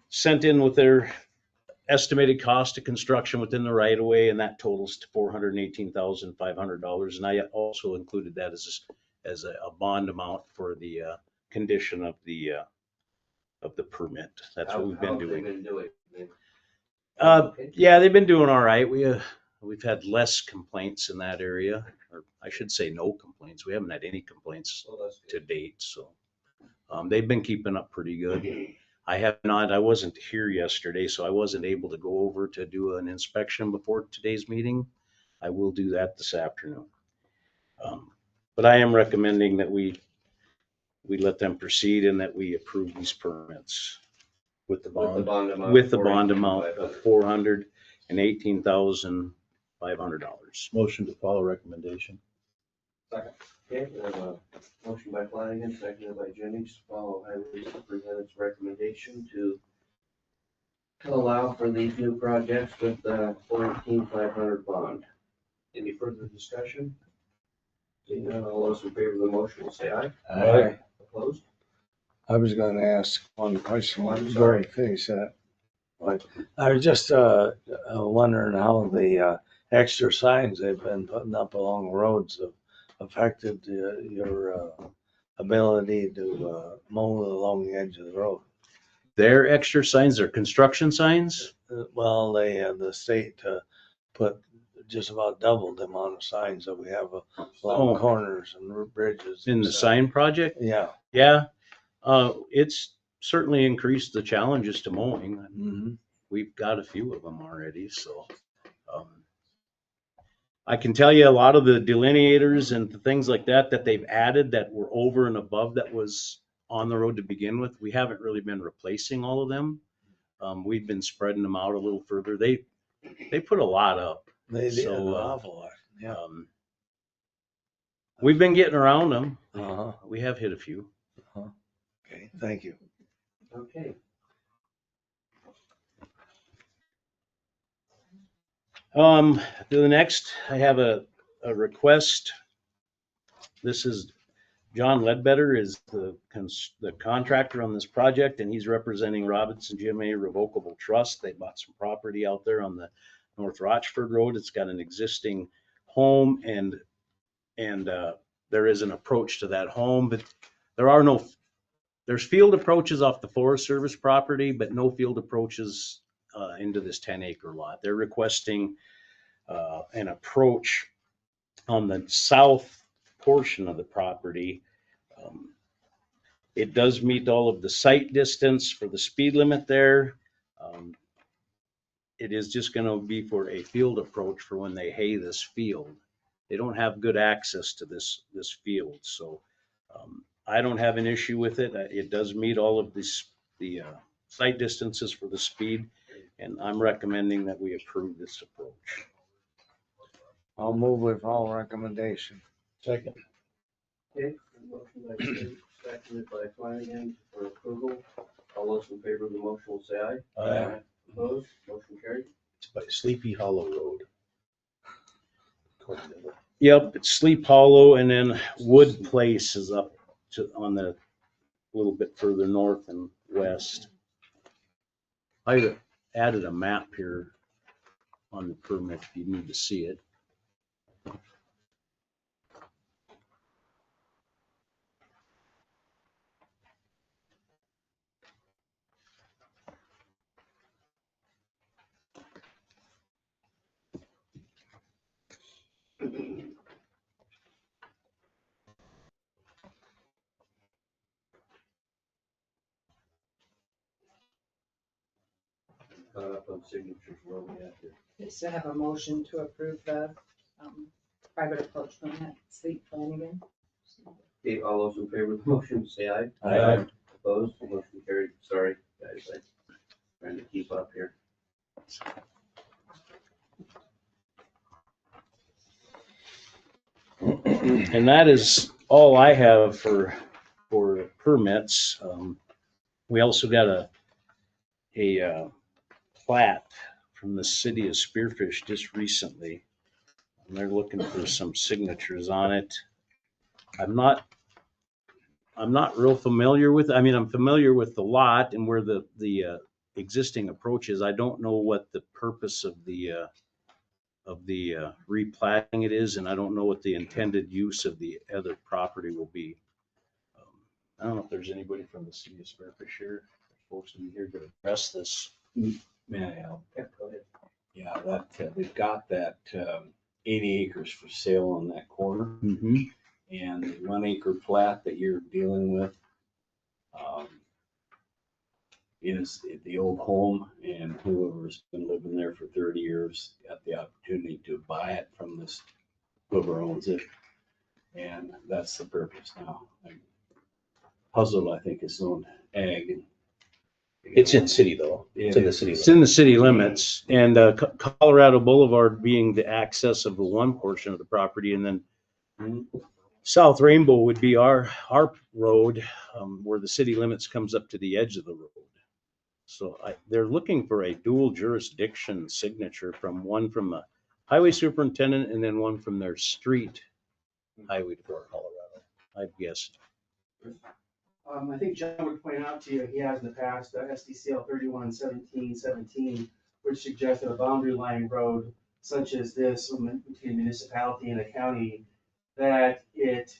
[SPEAKER 9] sent in with their estimated cost of construction within the right of way, and that totals to $418,500. And I also included that as a bond amount for the condition of the permit. That's what we've been doing. Yeah, they've been doing all right. We've had less complaints in that area, or I should say no complaints. We haven't had any complaints to date, so they've been keeping up pretty good. I wasn't here yesterday, so I wasn't able to go over to do an inspection before today's meeting. I will do that this afternoon. But I am recommending that we let them proceed and that we approve these permits with the bond amount of $418,500.
[SPEAKER 3] Motion to follow recommendation.
[SPEAKER 7] Second.
[SPEAKER 2] Okay, we have a motion by Flanagan, seconded by Jennings, to follow Highway Superintendent's recommendation to allow for these new projects with the $418,500 bond. Any further discussion? Seeing none, all those in favor of the motion will say aye.
[SPEAKER 6] Aye.
[SPEAKER 2] Opposed?
[SPEAKER 6] I was gonna ask one question.
[SPEAKER 2] I'm
[SPEAKER 6] Go
[SPEAKER 2] sorry.
[SPEAKER 6] ahead, finish that. I was just, wondering how the, extra signs they've been putting up along roads have affected, your, ability to, mow along the edge of the road.
[SPEAKER 9] Their extra signs are construction signs?
[SPEAKER 6] Well, they, the state, put just about double the amount of signs that we have along
[SPEAKER 9] Oh.
[SPEAKER 6] corners and bridges.
[SPEAKER 9] In
[SPEAKER 6] and
[SPEAKER 9] the
[SPEAKER 6] stuff.
[SPEAKER 9] sign project?
[SPEAKER 6] Yeah.
[SPEAKER 9] Yeah. It's certainly increased the challenges to mowing.
[SPEAKER 6] Mm-hmm.
[SPEAKER 9] We've got a few of them already, so. I can tell you a lot of the delineators and the things like that that they've added that were over and above that was on the road to begin with, we haven't really been replacing all of them. We've been spreading them out a little further. They put a lot up.
[SPEAKER 6] They did
[SPEAKER 9] So,
[SPEAKER 6] an awful lot. Yeah.
[SPEAKER 9] We've been getting around them.
[SPEAKER 6] Uh-huh.
[SPEAKER 9] We have hit a few.
[SPEAKER 6] Uh-huh. Okay, thank you.
[SPEAKER 2] Okay.
[SPEAKER 9] The next, I have a request. This is John Ledbetter is the contractor on this project, and he's representing Robinson GMA Revocable Trust. They bought some property out there on the North Rochford Road. It's got an existing home, and there is an approach to that home, but there's field approaches off the Forest Service property, but no field approaches into this 10-acre lot. They're requesting an approach on the south portion of the property. It does meet all of the sight distance for the speed limit there. It is just going to be for a field approach for when they hay this field. They don't have good access to this field, so I don't have an issue with it. It does meet all of the sight distances for the speed, and I'm recommending that we approve this approach.
[SPEAKER 6] I'll move with all recommendation.
[SPEAKER 13] Second.
[SPEAKER 2] Okay, motion by Steve, seconded by Flanagan for approval. All those in favor of the motion will say aye.
[SPEAKER 6] Aye.
[SPEAKER 2] Opposed? Motion carried.
[SPEAKER 9] It's by Sleepy Hollow Road. Yep, it's Sleep Hollow, and then Wood Place is up on the little bit further north and west. I added a map here on the permit if you need to see it.
[SPEAKER 2] Caught up on signatures where we at here.
[SPEAKER 5] Just to have a motion to approve the private approach permit, Sleep Flanagan.
[SPEAKER 2] Okay, all those in favor of the motion say aye.
[SPEAKER 6] Aye.
[SPEAKER 2] Opposed? Motion carried. Sorry, guys, I'm trying to keep up here.
[SPEAKER 9] And that is all I have for permits. We also got a plat from the city of Spearfish just recently. And they're looking for some signatures on it. I'm not real familiar with, I'm familiar with the lot and where the existing approach is. I don't know what the purpose of the replatting it is, and I don't know what the intended use of the other property will be. I don't know if there's anybody from the city of Spearfish here, folks in here to address this.
[SPEAKER 3] May I help?
[SPEAKER 2] Yeah, go ahead.
[SPEAKER 3] Yeah, that, they've got that 80 acres for sale on that corner.
[SPEAKER 9] Mm-hmm.
[SPEAKER 3] And the 1 acre plat that you're dealing with is the old home, and whoever's been living there for 30 years got the opportunity to buy it from this, whoever owns it. And that's the purpose now. Puzzle, I think, is on ag.
[SPEAKER 8] It's in city though. It's in the city.
[SPEAKER 9] It's in the city limits, and Colorado Boulevard being the access of the one portion of the property, and then South Rainbow would be our road, where the city limits comes up to the edge of the road. So they're looking for a dual jurisdiction signature from one from the highway superintendent and then one from their street
[SPEAKER 8] highway to Colorado, I'd guess.
[SPEAKER 4] I think John would point out to you, he has in the past, SDCL 311717, which suggested a boundary line road such as this between a municipality and a county, that it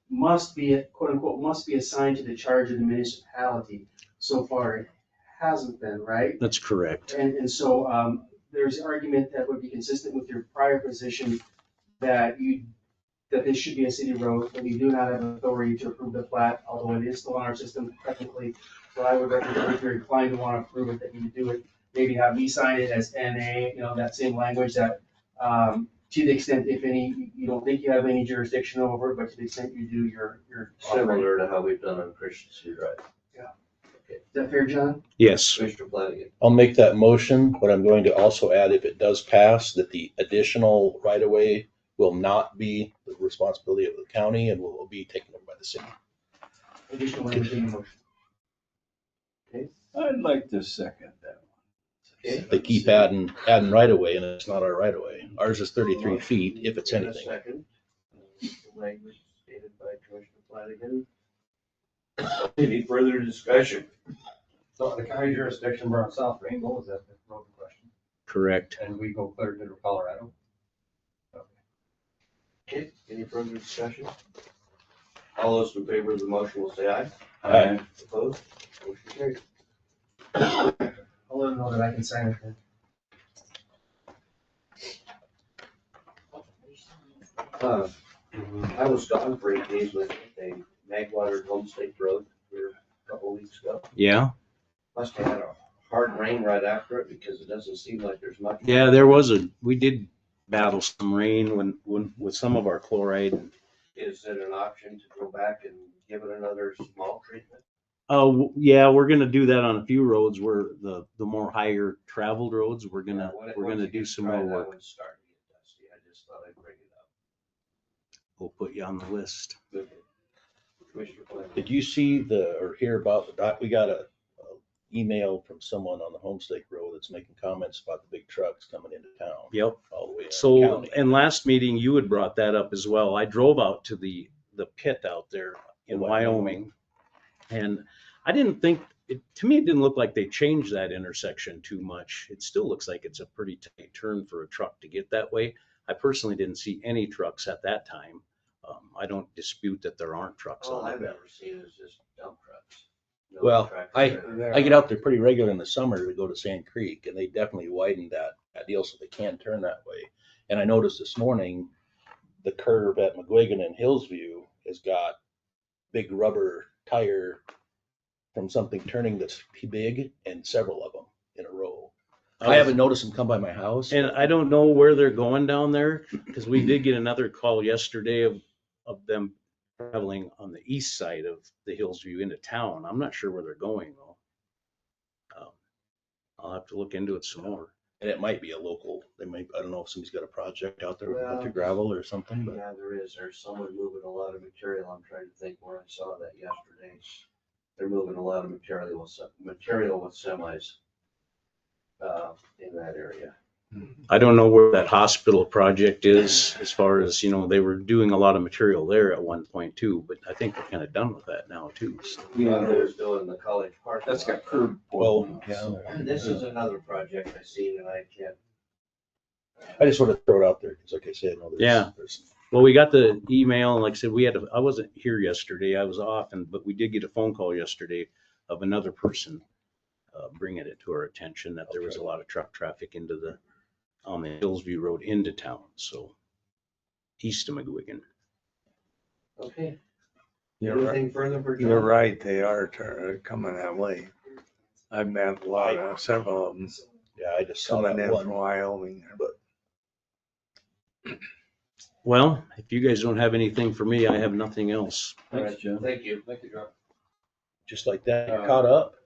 [SPEAKER 4] must be, quote unquote, must be assigned to the charge of the municipality. So far, it hasn't been, right?
[SPEAKER 8] That's correct.
[SPEAKER 4] And so there's argument that would be consistent with your prior position that that this should be a city road, but you do not have authority to approve the plat, although it is still on our system technically. So I would recommend, if you're inclined to want to approve it, that you do it, maybe have me sign it as NA, that same language that, to the extent, if any, you don't think you have any jurisdiction over it, but to the extent you do, you're.
[SPEAKER 2] Similar to how we've done on Christian Street Drive.
[SPEAKER 4] Is that fair, John?
[SPEAKER 8] Yes,
[SPEAKER 2] Commissioner Flanagan.
[SPEAKER 8] I'll make that motion, but I'm going to also add, if it does pass, that the additional right-of-way will not be the responsibility of the county and will be taken over by the city.
[SPEAKER 4] Additional language in the motion.
[SPEAKER 9] I'd like to second that one.
[SPEAKER 2] Okay.
[SPEAKER 8] They keep adding right-of-way, and it's not our right-of-way. Ours is 33 feet, if it's
[SPEAKER 2] In a
[SPEAKER 8] anything.
[SPEAKER 2] second. Language stated by Commissioner Flanagan. Any further discussion?
[SPEAKER 7] So the county jurisdiction, we're on South Rainbow, is that the road in question?
[SPEAKER 8] Correct.
[SPEAKER 7] And we go clear to Colorado?
[SPEAKER 2] Okay, any further discussion? All those in favor of the motion will say aye.
[SPEAKER 8] Aye.
[SPEAKER 2] Opposed? Motion carried.
[SPEAKER 4] I'll let them know that I can sign it then.
[SPEAKER 2] I was gone for 8 days with a Magwater Homestake Road here a couple of weeks ago.
[SPEAKER 8] Yeah?
[SPEAKER 2] Must have had a hard rain right after it because it doesn't seem like there's much.
[SPEAKER 8] Yeah, we did battle some rain when with some of our chloride.
[SPEAKER 2] Is it an option to go back and give it another small treatment?
[SPEAKER 8] Oh, yeah, we're gonna do that on a few roads where the more higher traveled roads, we're gonna do some more work.
[SPEAKER 2] That one's starting to get dusty. I just thought I'd bring it up.
[SPEAKER 8] We'll put you on the list.
[SPEAKER 2] Good. Commissioner Flanagan.
[SPEAKER 8] Did you see or hear about we got a email from someone on the Homestake Road that's making comments about the big trucks coming into town.
[SPEAKER 6] Yep.
[SPEAKER 8] All the way.
[SPEAKER 6] So,
[SPEAKER 8] County.
[SPEAKER 6] and last meeting, you had brought that up as well. I drove out to the pit out there in Wyoming. And I didn't think, to me, it didn't look like they changed that intersection too much. It still looks like it's a pretty tight turn for a truck to get that way. I personally didn't see any trucks at that time. I don't dispute that there aren't trucks
[SPEAKER 2] All
[SPEAKER 8] on
[SPEAKER 2] I've
[SPEAKER 8] it.
[SPEAKER 2] ever seen is just dump trucks. No
[SPEAKER 8] Well,
[SPEAKER 2] tractor
[SPEAKER 8] I get out there pretty regular in the summer to go to Sand Creek, and they definitely widened that deal so they can turn that way. And I noticed this morning, the curve at McGuigan and Hillsview has got big rubber tire from something turning that's big, and several of them in a row. I haven't noticed them come by my house.
[SPEAKER 6] And I don't know where they're going down there, because we did get another call yesterday of them traveling on the east side of the Hillsview into town. I'm not sure where they're going though. I'll have to look into it some more.
[SPEAKER 8] And it might be a local, I don't know if somebody's got a project out there with a bunch
[SPEAKER 2] Well,
[SPEAKER 8] of gravel or something, but
[SPEAKER 2] Yeah, there is. There's someone moving a lot of material. I'm trying to think where I saw that yesterday. They're moving a lot of material with semis in that area.
[SPEAKER 6] I don't know where that hospital project is, as far as, they were doing a lot of material there at one point too, but I think they're kind of done with that now too. So.
[SPEAKER 2] Yeah, they was doing the college park.
[SPEAKER 7] That's got curb.
[SPEAKER 8] well, yeah.
[SPEAKER 2] This is another project I seen and I can't.
[SPEAKER 8] I just sort of throw it out there because, like I said, there's
[SPEAKER 6] Well, we got the email, and like I said, I wasn't here yesterday, I was off, but we did get a phone call yesterday of another person bringing it to our attention that there was a lot of truck traffic on the Hillsview Road into town, so east of McGuigan.
[SPEAKER 2] Okay.
[SPEAKER 11] You're right.
[SPEAKER 2] Anything further for John?
[SPEAKER 11] You're right, they are coming that way. I've met several of them
[SPEAKER 8] yeah, I just saw
[SPEAKER 11] coming
[SPEAKER 8] that
[SPEAKER 11] in
[SPEAKER 8] one.
[SPEAKER 11] from Wyoming.
[SPEAKER 6] Well, if you guys don't have anything for me, I have nothing else.
[SPEAKER 2] All
[SPEAKER 9] Thanks,
[SPEAKER 2] right,
[SPEAKER 9] Jim.
[SPEAKER 2] thank you.
[SPEAKER 7] Thank you, John.
[SPEAKER 8] Just like that, you're caught up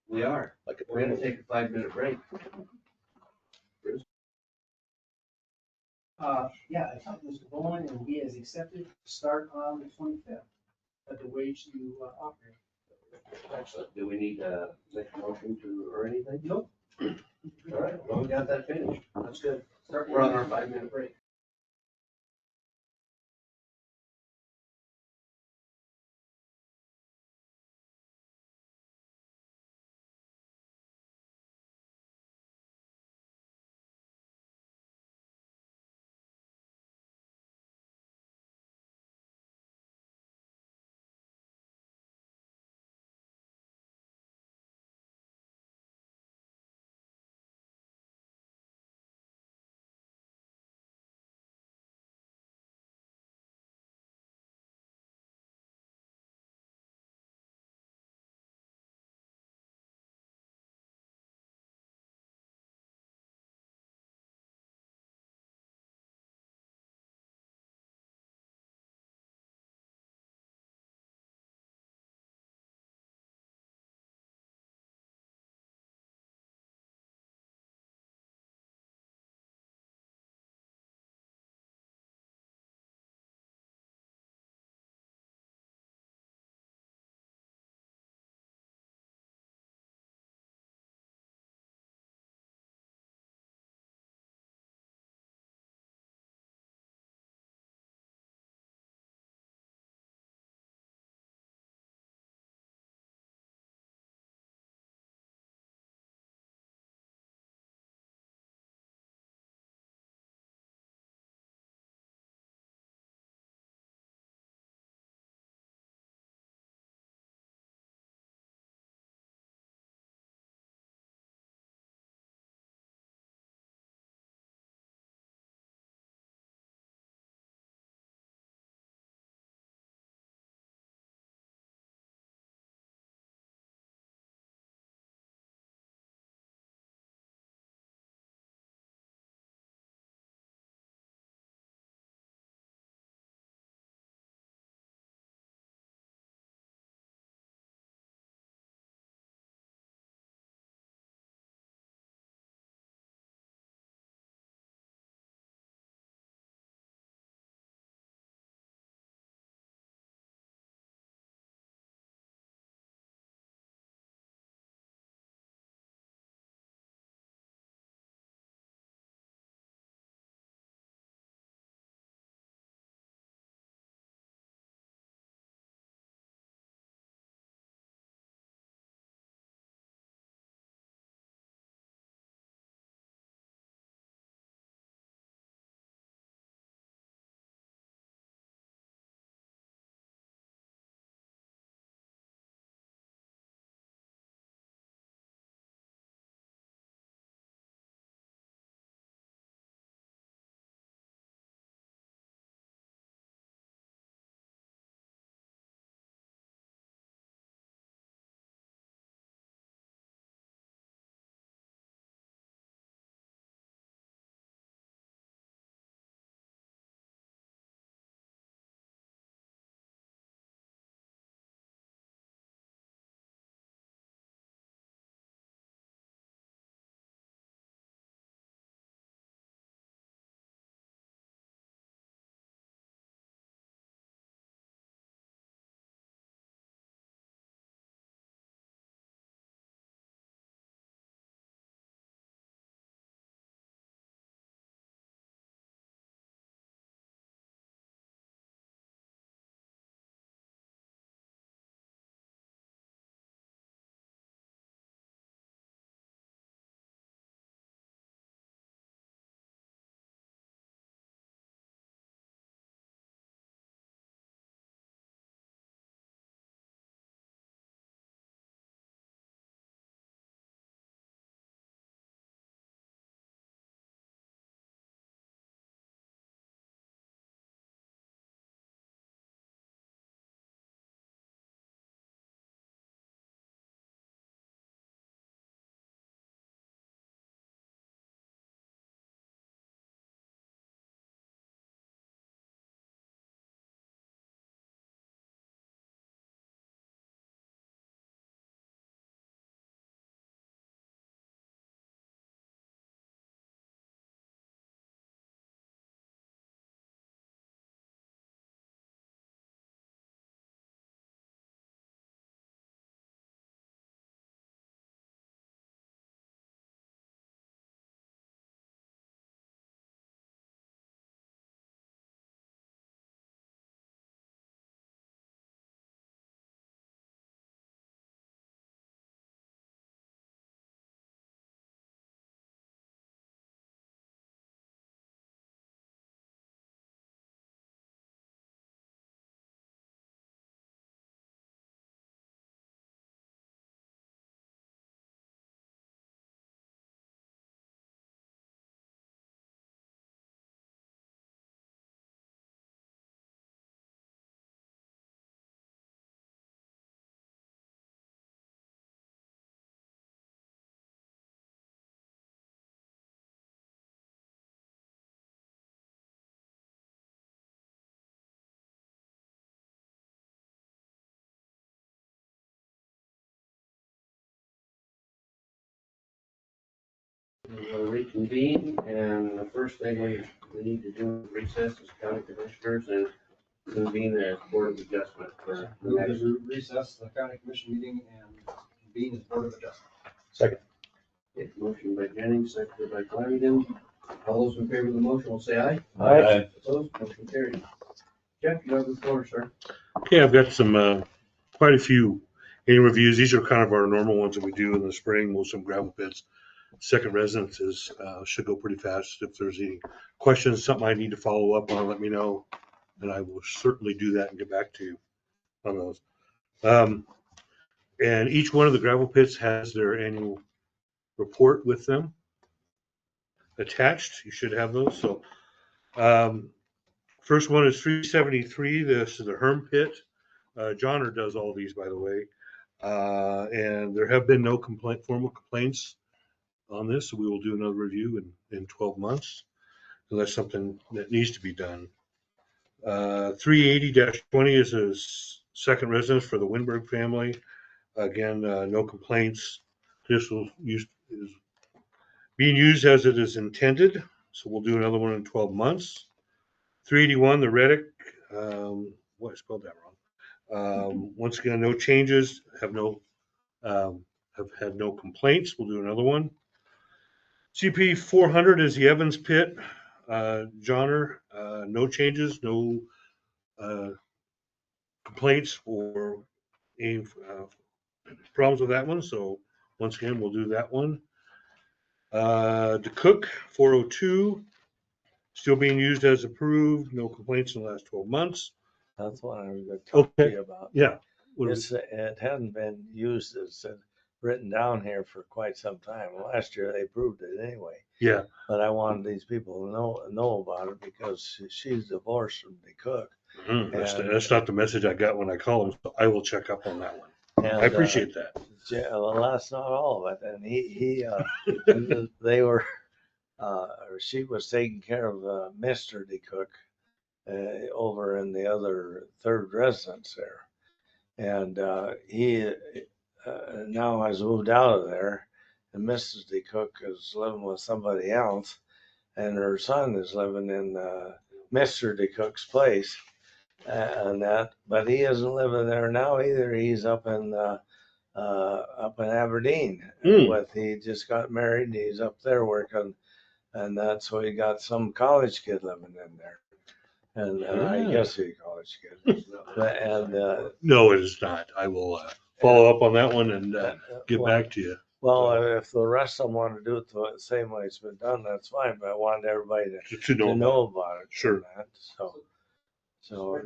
[SPEAKER 2] We are.
[SPEAKER 8] like a
[SPEAKER 2] We're gonna
[SPEAKER 8] printer.
[SPEAKER 2] take a 5-minute break.
[SPEAKER 4] Yeah, I talked to Mr. Bowen and he has accepted to start on the 25th at the wage you offered.
[SPEAKER 2] Excellent. Do we need to make a motion or anything?
[SPEAKER 4] Nope,
[SPEAKER 2] All right, well, we got that finished. That's good. We're on our 5-minute break. reconvene, and the first thing we need to do is recess as county commissioners and convene as board of adjustment for the next.
[SPEAKER 7] Recess the county commission meeting and convene as board of adjustment.
[SPEAKER 8] Second.
[SPEAKER 2] Okay, motion by Jennings, seconded by Flanagan. All those in favor of the motion will say aye.
[SPEAKER 9] Aye.
[SPEAKER 2] Opposed, motion carried. Jeff, you have the floor, sir.
[SPEAKER 14] Okay, I've got some, quite a few annual reviews. These are kind of our normal ones that we do in the spring, most of them gravel pits. Second residences should go pretty fast. If there's any questions, something I need to follow up on, let me know. And I will certainly do that and get back to you on those. And each one of the gravel pits has their annual report with them attached. You should have those. So first one is 373. This is the Herm pit. Johnner does all these, by the way. And there have been no formal complaints on this. So we will do another review in 12 months, unless something that needs to be done. 380-20 is a second residence for the Winberg family. Again, no complaints. This is being used as it is intended. So we'll do another one in 12 months. 381, the Reddick. What, I spelled that wrong. Once again, no changes. Have had no complaints. We'll do another one. CP 400 is the Evans pit. Johnner, no changes, no complaints or any problems with that one. So once again, we'll do that one. DeCook 402, still being used as approved. No complaints in the last 12 months.
[SPEAKER 6] That's what I was going to talk to you about.
[SPEAKER 14] Yeah.
[SPEAKER 6] It hadn't been used as written down here for quite some time. Last year they approved it anyway.
[SPEAKER 14] Yeah.
[SPEAKER 6] But I wanted these people to know about it because she's divorced from DeCook.
[SPEAKER 14] That's not the message I got when I called him. So I will check up on that one. And, I appreciate that.
[SPEAKER 6] Well, that's not all of it. And they were, she was taking care of Mr. DeCook over in the other third residence there. And he now has moved out of there, and Mrs. DeCook is living with somebody else, and her son is living in Mr. DeCook's place, and that. But he isn't living there now either. He's up in Aberdeen. He just got married. He's up there working, and that's so he got some college kid living in there. And I guess he's a college kid.
[SPEAKER 14] No, it is not. I will follow up on that one and get back to you.
[SPEAKER 6] Well, if the rest of them want to do it the same way it's been done, that's fine. But I wanted everybody to know about it.
[SPEAKER 14] Sure.
[SPEAKER 6] So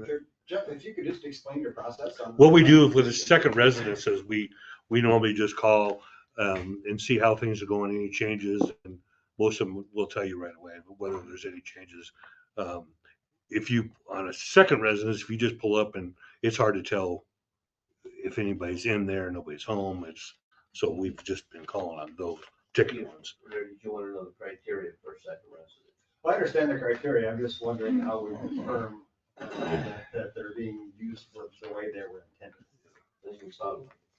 [SPEAKER 7] Jeff, if you could just explain your process.
[SPEAKER 14] What we do with the second residence is we normally just call and see how things are going, any changes, and most of them will tell you right away whether there's any changes. If you, on a second residence, if you just pull up and it's hard to tell if anybody's in there, nobody's home. So we've just been calling on those particular ones.
[SPEAKER 2] You want to know the criteria for a second residence?
[SPEAKER 7] Well, I understand the criteria. I'm just wondering how we confirm that they're being used for the way they were intended.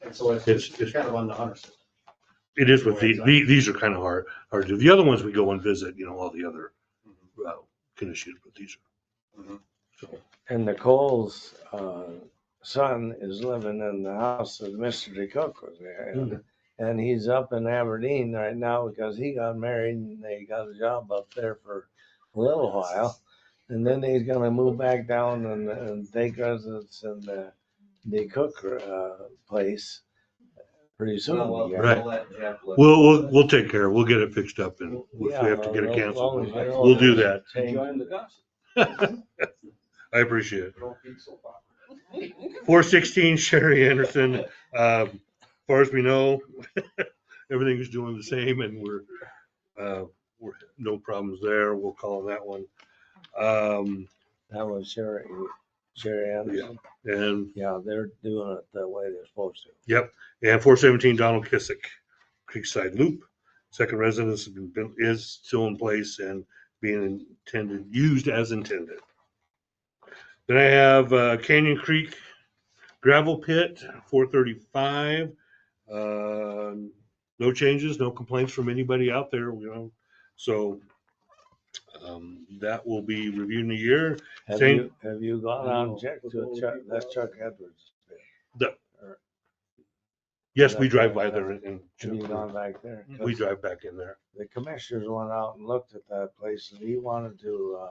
[SPEAKER 7] And so it's kind of on the hunter system.
[SPEAKER 14] It is with these are kind of hard to do. The other ones we go and visit, all the other conditions, but these are.
[SPEAKER 6] And Nicole's son is living in the house that Mr. DeCook was there. And he's up in Aberdeen right now because he got married and they got a job up there for a little while. And then he's going to move back down and take residence in the DeCook place pretty soon.
[SPEAKER 14] Right. We'll take care. We'll get it fixed up, and if we have to get it canceled, we'll do that.
[SPEAKER 9] Join the gossip.
[SPEAKER 14] I appreciate it. 416 Sherry Anderson. As far as we know, everything is doing the same, and we're no problems there. We'll call that one.
[SPEAKER 6] That was Sherry Anderson.
[SPEAKER 14] Yeah, and
[SPEAKER 6] they're doing it the way they're supposed to.
[SPEAKER 14] Yep. And 417 Donald Kissick, Creekside Loop. Second residence is still in place and being used as intended. Then I have Canyon Creek Gravel Pit, 435. No changes, no complaints from anybody out there. So that will be reviewed in a year.
[SPEAKER 6] Have you gone out and checked to Chuck, that's Chuck Edwards?
[SPEAKER 14] The-
[SPEAKER 6] Or-
[SPEAKER 14] Yes, we drive by there and
[SPEAKER 6] Have you gone back there?
[SPEAKER 14] we drive back in there.
[SPEAKER 6] The commissioners went out and looked at that place, and he wanted to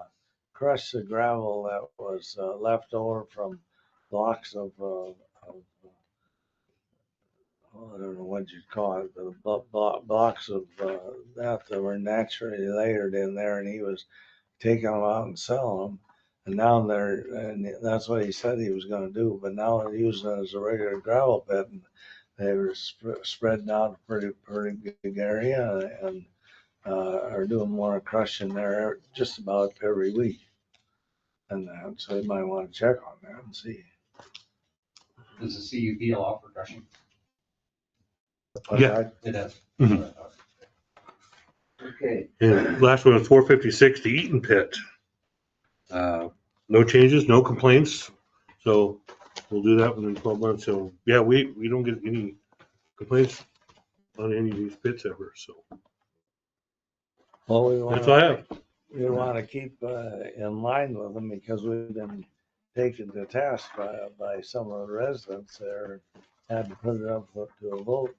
[SPEAKER 6] crush the gravel that was left over from blocks of I don't know what you'd call it, the blocks of that were naturally layered in there, and he was taking them out and selling them. And now and that's what he said he was going to do. But now they're using it as a regular gravel pit, and they were spreading out a pretty big area, and are doing more crushing there just about every week. And so you might want to check on that and see.
[SPEAKER 9] Does the CUP allow for crushing?
[SPEAKER 14] Yeah.
[SPEAKER 9] It does.
[SPEAKER 14] Mhm.
[SPEAKER 2] Okay,
[SPEAKER 14] And last one was 456, the Eaton Pit. No changes, no complaints. So we'll do that within 12 months. So yeah, we don't get any complaints on any of these pits ever. So
[SPEAKER 6] Well,
[SPEAKER 14] that's all I have.
[SPEAKER 6] we want to keep in line with them because we've been taken to task by some of the residents there. Had to put it up to a vote.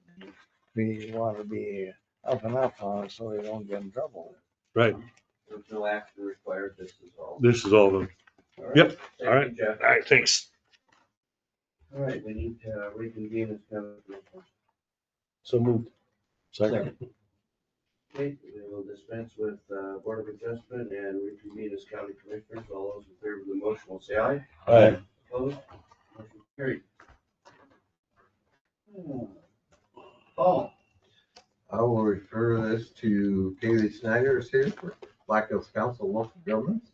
[SPEAKER 6] We want to be up and up on it so we don't get in trouble.
[SPEAKER 14] Right.
[SPEAKER 2] there's no action required, this is all.
[SPEAKER 14] This is all of them.
[SPEAKER 2] All right.
[SPEAKER 14] Yep.
[SPEAKER 2] Thank
[SPEAKER 14] All right.
[SPEAKER 2] you, Jeff.
[SPEAKER 14] All right. Thanks.
[SPEAKER 2] All right, we need to reconvene as kind of.
[SPEAKER 8] So moved.
[SPEAKER 6] Second.
[SPEAKER 2] Okay, we will dispense with Board of Adjustment and reconvene as county commissioners. All those in favor of the motion will say aye.
[SPEAKER 8] Aye.
[SPEAKER 2] Opposed? Motion carried. Paul?
[SPEAKER 11] I will refer this to Kaylee Snyder is here for Black Hills Council of Local Governments.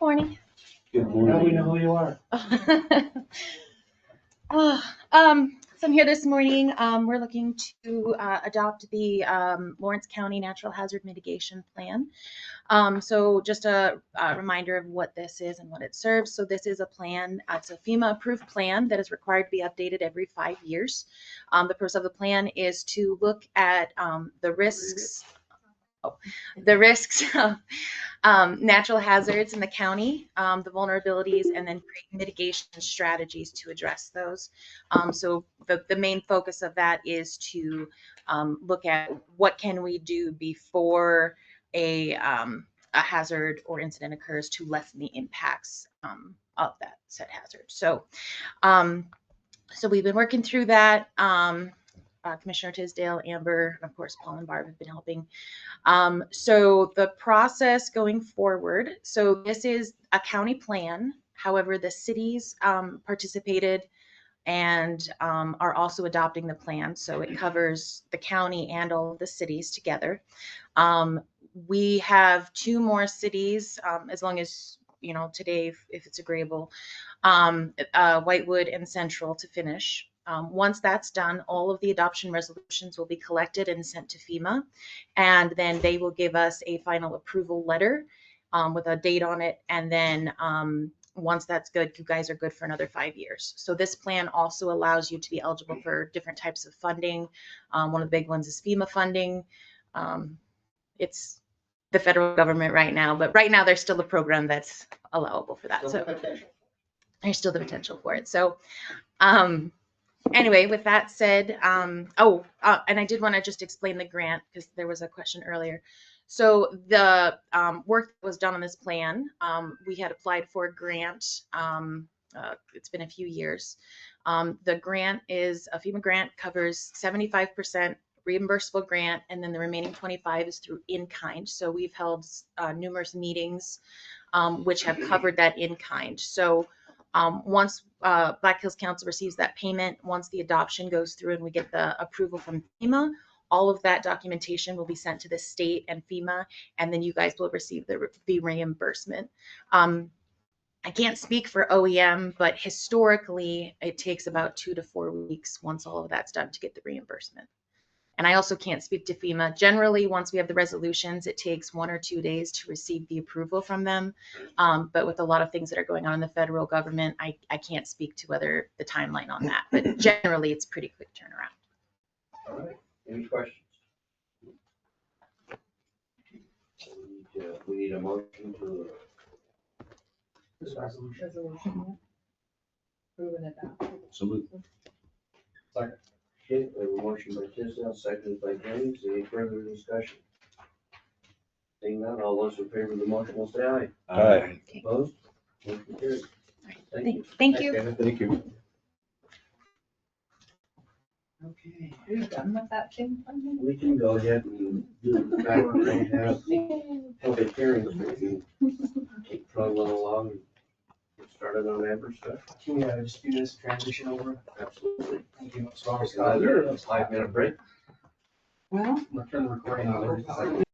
[SPEAKER 15] Morning.
[SPEAKER 9] Good
[SPEAKER 2] Now we
[SPEAKER 9] morning.
[SPEAKER 2] know who you are.
[SPEAKER 15] So I'm here this morning. We're looking to adopt the Lawrence County Natural Hazard Mitigation Plan. So just a reminder of what this is and what it serves. So this is a plan, it's a FEMA approved plan that is required to be updated every 5 years. The purpose of the plan is to look at the risks of natural hazards in the county, the vulnerabilities, and then create mitigation strategies to address those. So the main focus of that is to look at what can we do before a hazard or incident occurs to lessen the impacts of that said hazard. So we've been working through that. Commissioner Tisdale, Amber, and of course Paul and Barb have been helping. So the process going forward, so this is a county plan. However, the cities participated and are also adopting the plan. So it covers the county and all of the cities together. We have 2 more cities, as long as, you know, today, if it's agreeable, Whitewood and Central to finish. Once that's done, all of the adoption resolutions will be collected and sent to FEMA, and then they will give us a final approval letter with a date on it. And then once that's good, you guys are good for another 5 years. So this plan also allows you to be eligible for different types of funding. One of the big ones is FEMA funding. It's the federal government right now, but right now there's still a program that's allowable for that. So there's still the potential for it. So anyway, with that said, and I did want to just explain the grant because there was a question earlier. So the work that was done on this plan, we had applied for a grant. It's been a few years. The grant is a FEMA grant, covers 75% reimbursable grant, and then the remaining 25 is through in-kind. So we've held numerous meetings which have covered that in-kind. So once Black Hills Council receives that payment, once the adoption goes through and we get the approval from FEMA, all of that documentation will be sent to the state and FEMA, and then you guys will receive the reimbursement. I can't speak for OEM, but historically it takes about 2 to 4 weeks once all of that's done to get the reimbursement. And I also can't speak to FEMA. Generally, once we have the resolutions, it takes 1 or 2 days to receive the approval from them. But with a lot of things that are going on in the federal government, I can't speak to whether the timeline on that. But generally, it's pretty quick turnaround.
[SPEAKER 2] All right, any questions? we need a motion to,
[SPEAKER 4] This resolution.
[SPEAKER 5] Resolution. Proven it down.
[SPEAKER 9] So moved.
[SPEAKER 2] okay, we have a motion by Tisdale, seconded by Jennings. Any further discussion? Seeing none, all those in favor of the motion will say aye.
[SPEAKER 6] Aye.
[SPEAKER 2] Opposed? Motion carried. Thank you.
[SPEAKER 15] Thank you.
[SPEAKER 2] Kevin.
[SPEAKER 9] Thank you.
[SPEAKER 2] Okay.
[SPEAKER 5] Are you done with that thing?
[SPEAKER 2] We can go ahead and do the background and have public hearings, maybe keep plugging along and get started on Amber stuff.
[SPEAKER 4] Can we just do this transition over?
[SPEAKER 2] Absolutely.
[SPEAKER 4] Thank you. As long as
[SPEAKER 2] Another 5-minute break.
[SPEAKER 5] Well.
[SPEAKER 4] We'll turn the recording on.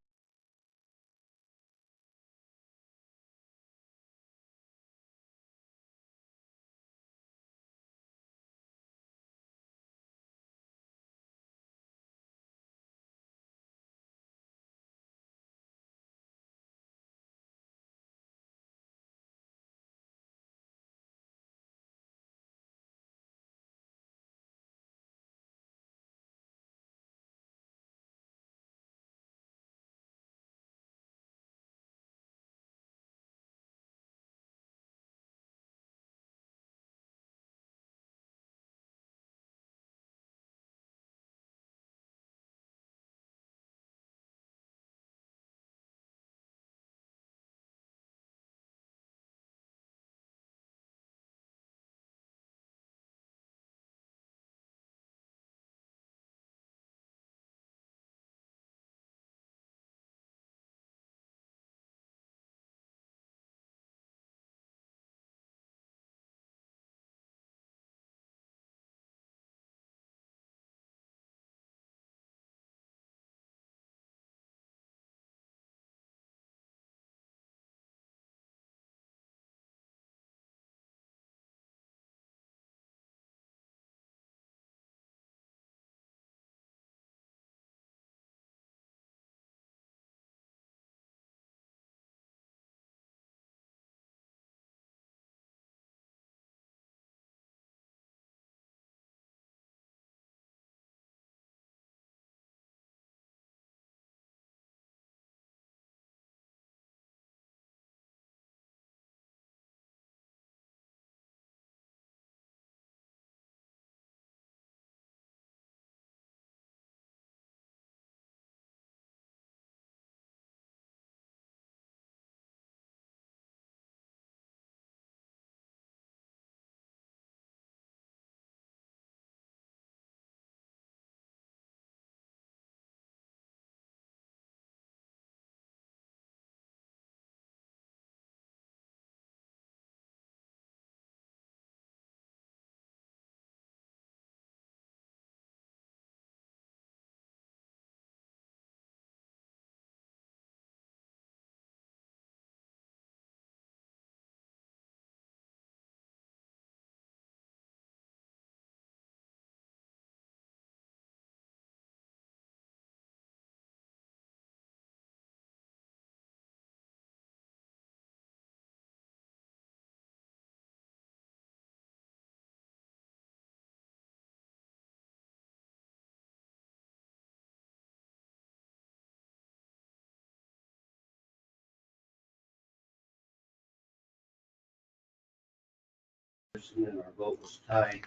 [SPEAKER 2] And our vote was tied.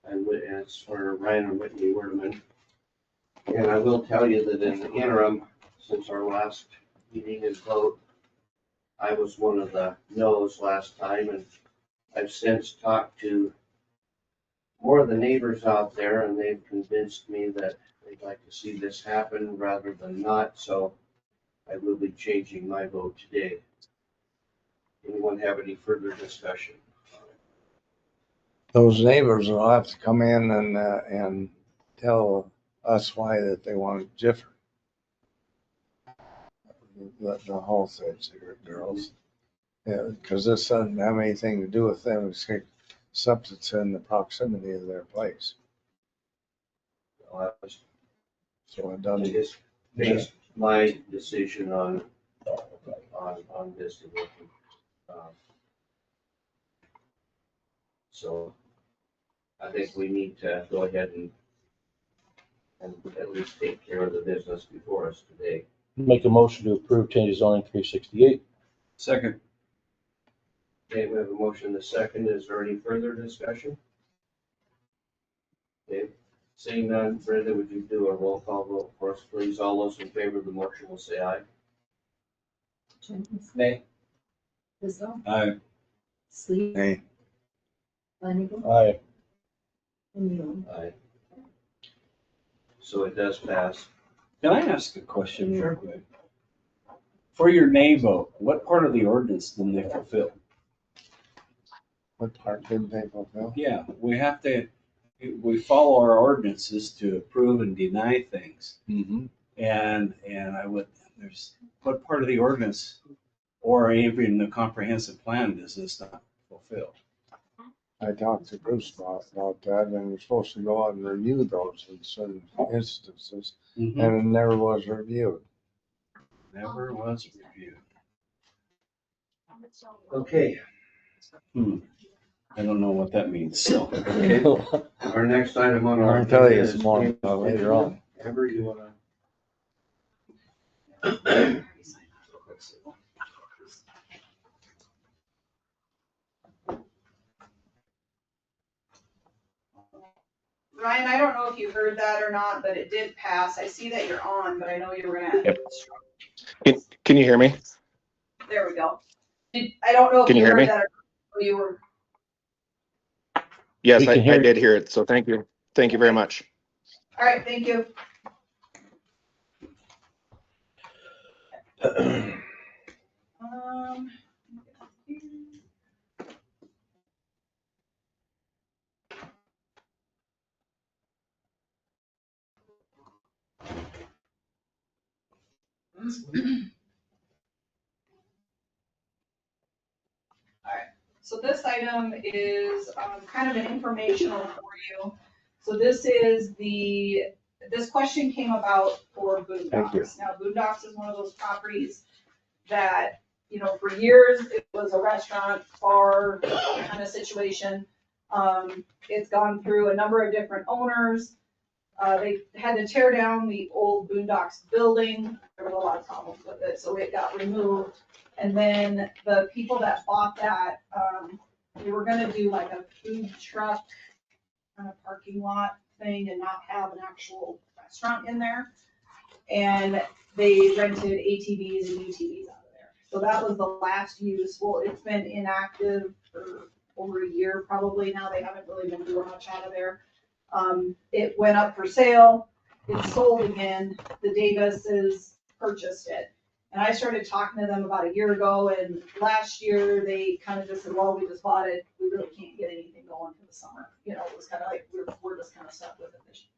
[SPEAKER 2] And as for Ryan and Whitney Werdeman. And I will tell you that in the interim, since our last meeting and vote, I was one of the no's last time, and I've since talked to more of the neighbors out there, and they've convinced me that they'd like to see this happen rather than not, so I will be changing my vote today. Anyone have any further discussion?
[SPEAKER 6] Those neighbors will have to come in and tell us why that they want it different. The Halstead girls. Yeah, because this doesn't have anything to do with them except it's in the proximity of their place. So it doesn't.
[SPEAKER 2] I just based my decision on this division. So I think we need to go ahead and at least take care of the business before us today.
[SPEAKER 8] Make a motion to approve changes zoning 368.
[SPEAKER 9] Second.
[SPEAKER 2] Okay, we have a motion and a second. Is there any further discussion? Okay, seeing none, Brenda, would you do a roll call vote for us, please? All those in favor of the motion will say aye.
[SPEAKER 5] Jenkins,
[SPEAKER 9] Nay.
[SPEAKER 5] Isabel,
[SPEAKER 9] Aye.
[SPEAKER 5] Sleep,
[SPEAKER 11] Hey,
[SPEAKER 5] Flanagan,
[SPEAKER 8] Aye.
[SPEAKER 5] and Neal.
[SPEAKER 2] Aye. So it does pass.
[SPEAKER 9] Can I ask a question real quick? For your nay vote, what part of the ordinance didn't they fulfill?
[SPEAKER 11] what part did they fulfill?
[SPEAKER 9] Yeah, we follow our ordinances to approve and deny things.
[SPEAKER 8] Mm-hmm.
[SPEAKER 9] And what part of the ordinance or even the comprehensive plan does this not fulfill?
[SPEAKER 11] I talked to Bruce about that, and we're supposed to go out and review those in certain instances, and it never was reviewed.
[SPEAKER 9] Never was reviewed.
[SPEAKER 2] Okay,
[SPEAKER 9] I don't know what that means, so.
[SPEAKER 2] okay. Our next item on our.
[SPEAKER 11] I'll tell you
[SPEAKER 2] agenda
[SPEAKER 11] some
[SPEAKER 2] is
[SPEAKER 11] more
[SPEAKER 2] payment
[SPEAKER 11] about later
[SPEAKER 2] schedule.
[SPEAKER 11] on.
[SPEAKER 2] Amber, you wanna?
[SPEAKER 16] Ryan, I don't know if you heard that or not, but it did pass. I see that you're on, but I know you were gonna.
[SPEAKER 17] Can you hear me?
[SPEAKER 16] There we go. I don't know if
[SPEAKER 17] Can you
[SPEAKER 16] you
[SPEAKER 17] hear
[SPEAKER 16] heard
[SPEAKER 17] me?
[SPEAKER 16] that or you were.
[SPEAKER 17] Yes,
[SPEAKER 8] We
[SPEAKER 17] I
[SPEAKER 8] can hear you.
[SPEAKER 17] did hear it. So thank you. Thank you very much.
[SPEAKER 16] All right, thank you. Um, So this item is kind of an informational for you. So this question came about for
[SPEAKER 11] Thank you.
[SPEAKER 16] Boondocks. Now Boondocks is one of those properties that, for years, it was a restaurant, bar kind of situation. It's gone through a number of different owners. They had to tear down the old Boondocks building. There were a lot of problems with it, so it got removed. And then the people that bought that, they were gonna do like a food truck kind of parking lot thing and not have an actual restaurant in there. And they rented ATVs and UTVs out of there. So that was the last use. Well, it's been inactive for over a year probably now. They haven't really been doing much out of there. It went up for sale. It's sold again. The Davises purchased it. And I started talking to them about a year ago, and last year they kind of just said, well, we just bought it. We really can't get anything going for the summer. It was kind of like, we're just kind of stuck with it this year.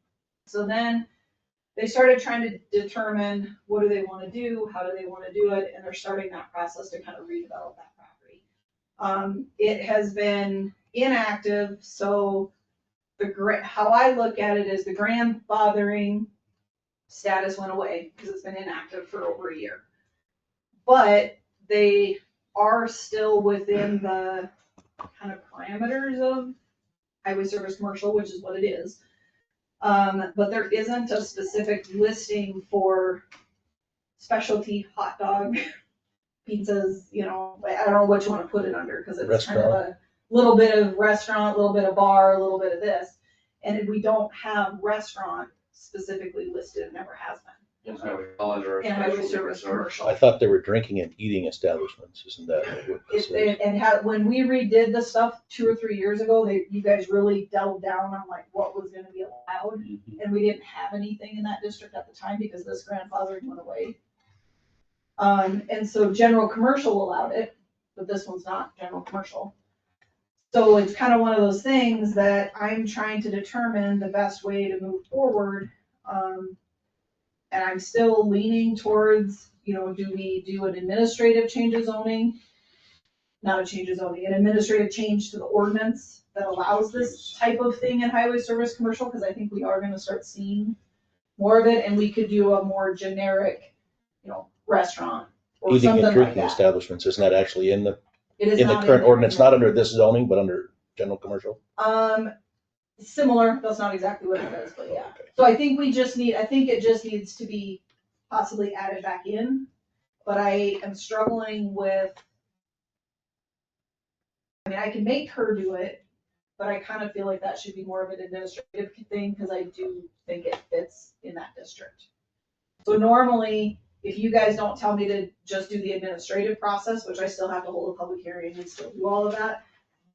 [SPEAKER 16] So then they started trying to determine what do they want to do? How do they want to do it? And they're starting that process to kind of redevelop that property. It has been inactive, so how I look at it is the grandfathering status went away because it's been inactive for over a year. But they are still within the kind of parameters of highway service commercial, which is what it is. But there isn't a specific listing for specialty hot dog pizzas, I don't know what you want to put it under, because it's kind of a little bit of restaurant, a little bit of bar, a little bit of this. And we don't have restaurant specifically listed, never has been.
[SPEAKER 2] That's how we call it, or a
[SPEAKER 16] And highway
[SPEAKER 2] special
[SPEAKER 16] service
[SPEAKER 2] resort.
[SPEAKER 16] commercial.
[SPEAKER 8] I thought they were drinking and eating establishments. Isn't that what this is?
[SPEAKER 16] When we redid the stuff 2 or 3 years ago, you guys really delved down on like what was gonna be allowed. And we didn't have anything in that district at the time because this grandfathering went away. And so general commercial allowed it, but this one's not general commercial. So it's kind of one of those things that I'm trying to determine the best way to move forward. And I'm still leaning towards, do we do an administrative change of zoning? Not a change of zoning, an administrative change to the ordinance that allows this type of thing in highway service commercial, because I think we are gonna start seeing more of it, and we could do a more generic, restaurant or
[SPEAKER 8] Eating
[SPEAKER 16] something
[SPEAKER 8] and
[SPEAKER 16] like
[SPEAKER 8] drinking
[SPEAKER 16] that.
[SPEAKER 8] establishments, isn't that actually in the
[SPEAKER 16] Not
[SPEAKER 8] current
[SPEAKER 16] there
[SPEAKER 8] ordinance,
[SPEAKER 16] anymore.
[SPEAKER 8] not under this zoning, but under general commercial?
[SPEAKER 16] Similar, that's not exactly what it is, but yeah.
[SPEAKER 8] Okay.
[SPEAKER 16] So I think it just needs to be possibly added back in. But I am struggling with, I mean, I can make her do it, but I kind of feel like that should be more of an administrative thing, because I do think it fits in that district. So normally, if you guys don't tell me to just do the administrative process, which I still have to hold a public hearing and still do all of that,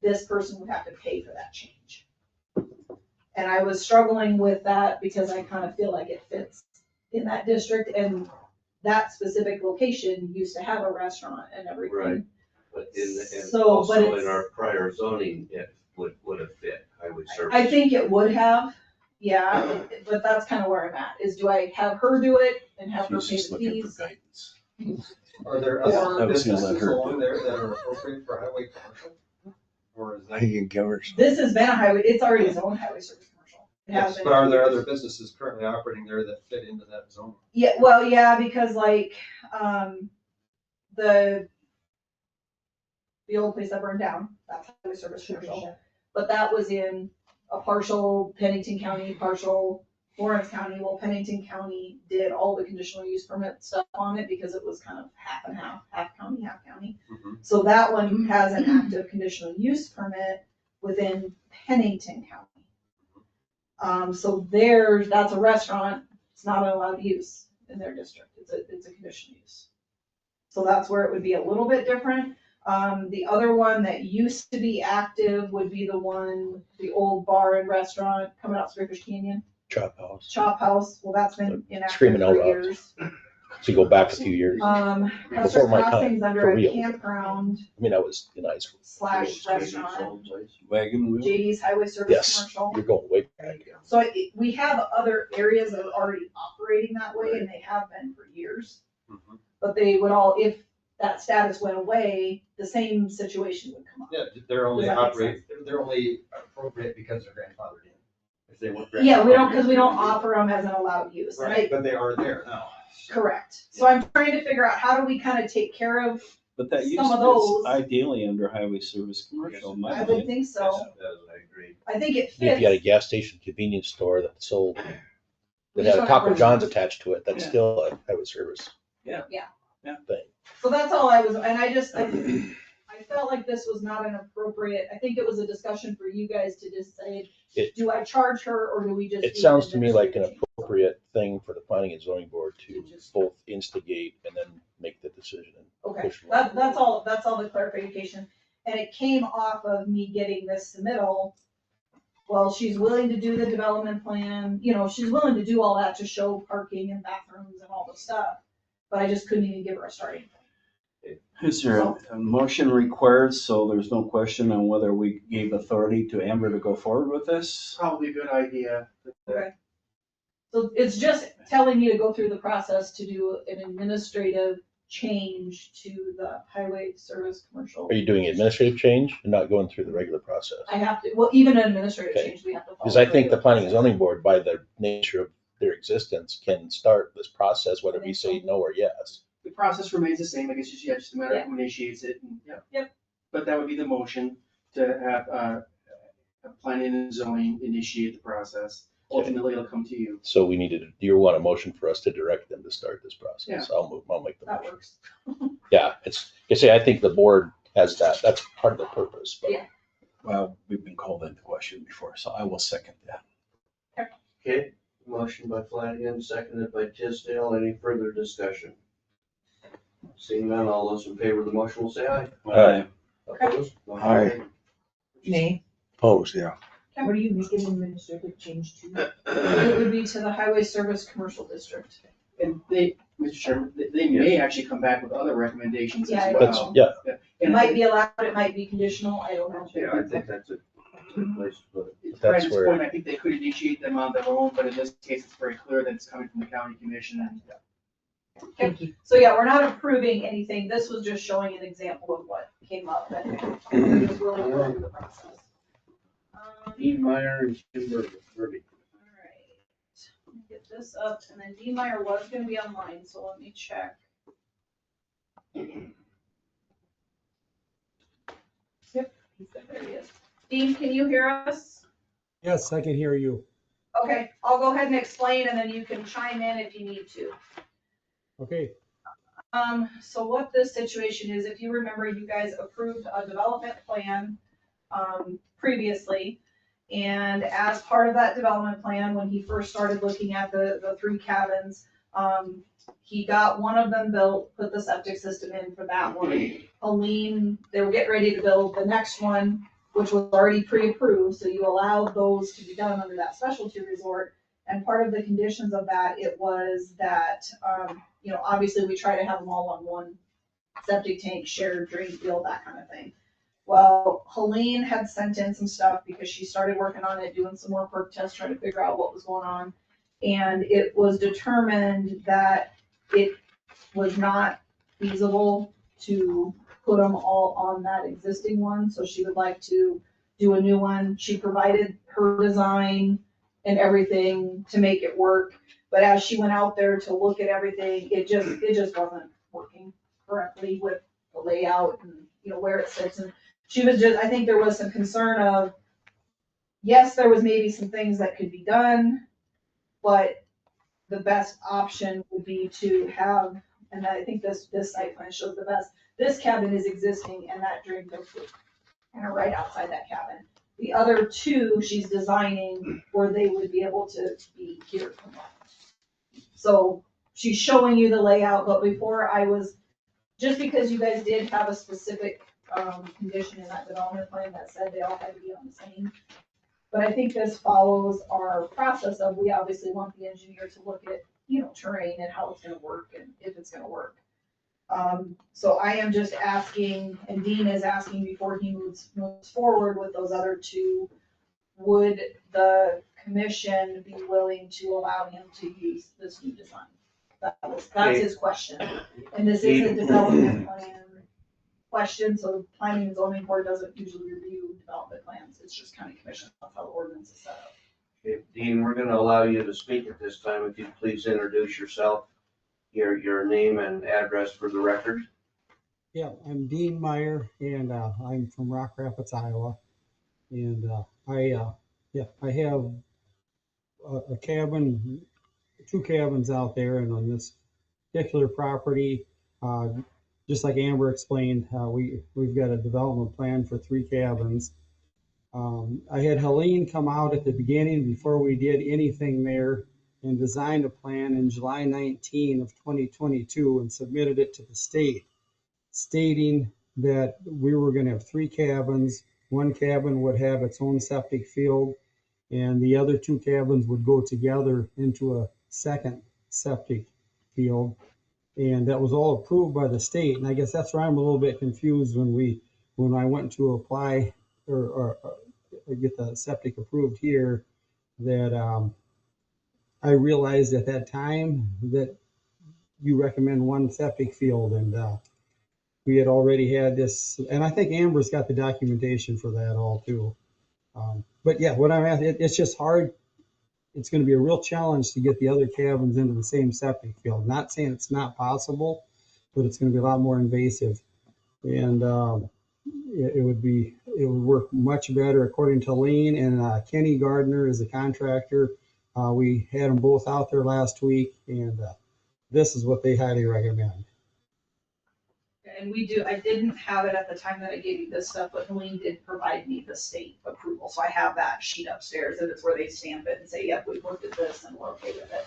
[SPEAKER 16] this person would have to pay for that change. And I was struggling with that because I kind of feel like it fits in that district, and that specific location used to have a restaurant and everything.
[SPEAKER 2] Right. But and
[SPEAKER 16] So,
[SPEAKER 2] also
[SPEAKER 16] but
[SPEAKER 2] in our prior zoning, it would have fit highway service.
[SPEAKER 16] I think it would have, yeah, but that's kind of where I'm at, is do I have her do it and have her pay the fees?
[SPEAKER 7] Are there
[SPEAKER 16] Or-
[SPEAKER 7] other businesses along there that are appropriate for highway commercial? Or is that?
[SPEAKER 6] You can give her some.
[SPEAKER 16] This has been a highway, it's already zoned highway service commercial. It has
[SPEAKER 7] Yes,
[SPEAKER 16] been
[SPEAKER 7] but are there
[SPEAKER 16] for
[SPEAKER 7] other
[SPEAKER 16] years.
[SPEAKER 7] businesses currently operating there that fit into that zone?
[SPEAKER 16] Yeah, well, yeah, because like, the old place that burned down, that's highway service commercial. But that was in a partial Pennington County, partial Lawrence County. Well, Pennington County did all the conditional use permit stuff on it because it was kind of half and half county, half county.
[SPEAKER 2] Mhm.
[SPEAKER 16] So that one has an active conditional use permit within Pennington County. So that's a restaurant, it's not an allowed use in their district, it's a conditional use. So that's where it would be a little bit different. The other one that used to be active would be the old bar and restaurant coming out Spearfish Canyon.
[SPEAKER 8] Chop House.
[SPEAKER 16] Chop House, well, that's been inactive
[SPEAKER 8] Screaming
[SPEAKER 16] for
[SPEAKER 8] Elrod.
[SPEAKER 16] years.
[SPEAKER 8] So you go back a few years.
[SPEAKER 16] Custer
[SPEAKER 8] my time,
[SPEAKER 16] Crossings under
[SPEAKER 8] for
[SPEAKER 16] a
[SPEAKER 8] real.
[SPEAKER 16] campground
[SPEAKER 8] I mean, I was in high school.
[SPEAKER 16] / restaurant.
[SPEAKER 9] Wagon wheel?
[SPEAKER 16] JD's Highway Service
[SPEAKER 8] Yes,
[SPEAKER 16] Commercial.
[SPEAKER 8] you're going way back.
[SPEAKER 16] So we have other areas that are already operating that way, and they have been for years.
[SPEAKER 2] Mhm.
[SPEAKER 16] But they would all, if that status went away, the same situation would come up.
[SPEAKER 7] Yeah, they're only
[SPEAKER 16] Does that make
[SPEAKER 7] operate, they're only appropriate because they're grandfathered in. If they weren't
[SPEAKER 16] Yeah, because we don't
[SPEAKER 7] grandfathered in,
[SPEAKER 16] offer them as an allowed use. And
[SPEAKER 7] Right, but they are there now.
[SPEAKER 16] correct. So I'm trying to figure out how do we kind of take care of,
[SPEAKER 9] But that use
[SPEAKER 16] Some of
[SPEAKER 9] is
[SPEAKER 16] those-
[SPEAKER 9] ideally under highway service commercial. in my
[SPEAKER 16] I would
[SPEAKER 9] opinion.
[SPEAKER 16] think so.
[SPEAKER 2] Yes, it does, I agree.
[SPEAKER 16] I think it
[SPEAKER 8] If you had a
[SPEAKER 16] fits.
[SPEAKER 8] gas station, convenience store that sold,
[SPEAKER 16] We
[SPEAKER 8] that
[SPEAKER 16] just
[SPEAKER 8] had a
[SPEAKER 16] don't
[SPEAKER 8] Taco
[SPEAKER 16] have
[SPEAKER 8] John's
[SPEAKER 16] restaurants.
[SPEAKER 8] attached to it, that's
[SPEAKER 9] Yeah.
[SPEAKER 8] still a highway service.
[SPEAKER 16] So that's all I was, and I felt like this was not an appropriate, I think it was a discussion for you guys to decide,
[SPEAKER 8] It-
[SPEAKER 16] do I charge her or do we just?
[SPEAKER 8] It
[SPEAKER 16] do
[SPEAKER 8] sounds to me like an
[SPEAKER 16] administrative change?
[SPEAKER 8] appropriate thing for the planning and zoning board to both instigate and then make the decision. and
[SPEAKER 16] Okay,
[SPEAKER 8] push along.
[SPEAKER 16] that's all the clarification. And it came off of me getting this submittal. Well, she's willing to do the development plan, she's willing to do all that to show parking and bathrooms and all the stuff. But I just couldn't even give her a starting point.
[SPEAKER 9] Is there a motion required, so there's no question on whether we gave authority to Amber to go forward with this?
[SPEAKER 4] Probably a good idea.
[SPEAKER 16] Okay. So it's just telling me to go through the process to do an administrative change to the highway service commercial.
[SPEAKER 8] Are you doing administrative change and not going through the regular process?
[SPEAKER 16] I have to, well, even an administrative
[SPEAKER 8] Okay.
[SPEAKER 16] change, we have to follow.
[SPEAKER 8] Because I think the
[SPEAKER 16] regular
[SPEAKER 8] planning and
[SPEAKER 16] process.
[SPEAKER 8] zoning board, by the nature of their existence, can start this process whether we say no or yes.
[SPEAKER 4] The process remains the same, I guess just a matter of
[SPEAKER 16] Yeah.
[SPEAKER 4] who initiates it, and, yeah.
[SPEAKER 16] Yep.
[SPEAKER 4] But that would be the motion, to have, planning and zoning initiate the process. Ultimately, it'll come to you.
[SPEAKER 8] So we needed, do you want a motion for us to direct them to start this process? I'll make the
[SPEAKER 16] That
[SPEAKER 8] motion.
[SPEAKER 16] works.
[SPEAKER 8] Yeah, I think the board has that, that's part of the purpose. but-
[SPEAKER 16] Yeah.
[SPEAKER 9] Well, we've been called into question before, so I will second that.
[SPEAKER 2] Okay, motion by Flanagan, seconded by Tisdale. Any further discussion? Seeing none, all those in favor of the motion will say aye.
[SPEAKER 8] Aye.
[SPEAKER 2] Opposed? Motion
[SPEAKER 6] Aye.
[SPEAKER 2] carried.
[SPEAKER 5] Nay.
[SPEAKER 6] Opposed, yeah.
[SPEAKER 5] What do you make an administrative change to?
[SPEAKER 16] It would be to the highway service commercial district.
[SPEAKER 4] And they, Mr. Chairman, they may actually come back with other recommendations
[SPEAKER 16] Yeah, I
[SPEAKER 4] as
[SPEAKER 16] don't
[SPEAKER 8] That's,
[SPEAKER 4] well.
[SPEAKER 8] yeah,
[SPEAKER 16] It
[SPEAKER 4] And
[SPEAKER 16] might be allowed, it might be conditional, I don't know.
[SPEAKER 2] Yeah, I think that's a good place to put it.
[SPEAKER 4] To
[SPEAKER 8] That's
[SPEAKER 4] Brandon's
[SPEAKER 8] where-
[SPEAKER 4] point, I think they could initiate them on their own, but in this case, it's very clear that it's coming from the county commission, and
[SPEAKER 5] Thank you.
[SPEAKER 16] So yeah, we're not approving anything, this was just showing an example of what came up, and we're just willing to go through the process.
[SPEAKER 2] Dean Meyer and Jim Burby.
[SPEAKER 16] Alright, let me get this up, and then Dean Meyer was gonna be online, so let me check. Yep, there he is. Dean, can you hear us?
[SPEAKER 18] Yes, I can hear you.
[SPEAKER 16] Okay, I'll go ahead and explain, and then you can chime in if you need to.
[SPEAKER 18] Okay,
[SPEAKER 16] So what this situation is, if you remember, you guys approved a development plan, previously. And as part of that development plan, when he first started looking at the three cabins, he got one of them built, put the septic system in for that one. Helene, they were getting ready to build the next one, which was already pre-approved, so you allowed those to be done under that specialty resort. And part of the conditions of that, it was that, obviously we try to have them all on one septic tank, shared drain field, that kind of thing. Well, Helene had sent in some stuff because she started working on it, doing some more perk tests, trying to figure out what was going on. And it was determined that it was not feasible to put them all on that existing one, so she would like to do a new one. She provided her design and everything to make it work, but as she went out there to look at everything, it just wasn't working correctly with the layout and, where it sits. And she was I think there was some concern of, yes, there was maybe some things that could be done, but the best option would be to have, and I think this site plan shows the best, this cabin is existing and that drain goes through, kind of right outside that cabin. The other two, she's designing where they would be able to be here from that. So she's showing you the layout, but before just because you guys did have a specific condition in that development plan that said they all had to be on the same. But I think this follows our process of, we obviously want the engineer to look at, terrain and how it's gonna work and if it's gonna work. So I am just asking, and Dean is asking before he moves forward with those other two, would the commission be willing to allow him to use this new design? That's his question. And this is a development plan question, so planning and zoning board doesn't usually review development plans, it's just county commission, that's how the ordinance is set up.
[SPEAKER 2] Okay, Dean, we're gonna allow you to speak at this time. If you'd please introduce yourself, your name and address for the record.
[SPEAKER 18] yeah, I'm Dean Meyer, and I'm from Rock Rapids, Iowa. And I have a cabin, two cabins out there, and on this particular property, just like Amber explained, we've got a development plan for three cabins. I had Helene come out at the beginning before we did anything there and designed a plan in July 19 of 2022 and submitted it to the state, stating that we were going to have three cabins. One cabin would have its own septic field, and the other two cabins would go together into a second septic field. And that was all approved by the state. And I guess that's where I'm a little bit confused when I went to apply or get the septic approved here, that I realized at that time that you recommend one septic field, and we had already had this, and I think Amber's got the documentation for that all too. But yeah, what I'm asking, it's just hard. It's going to be a real challenge to get the other cabins into the same septic field. Not saying it's not possible, but it's going to be a lot more invasive. And it would work much better according to Lean, and Kenny Gardner is a contractor. We had them both out there last week, and this is what they highly recommend.
[SPEAKER 16] And I didn't have it at the time that I gave you this stuff, but Helene did provide me the state approval, so I have that sheet upstairs, and it's where they stamp it and say, yep, we've looked at this and we're okay with it.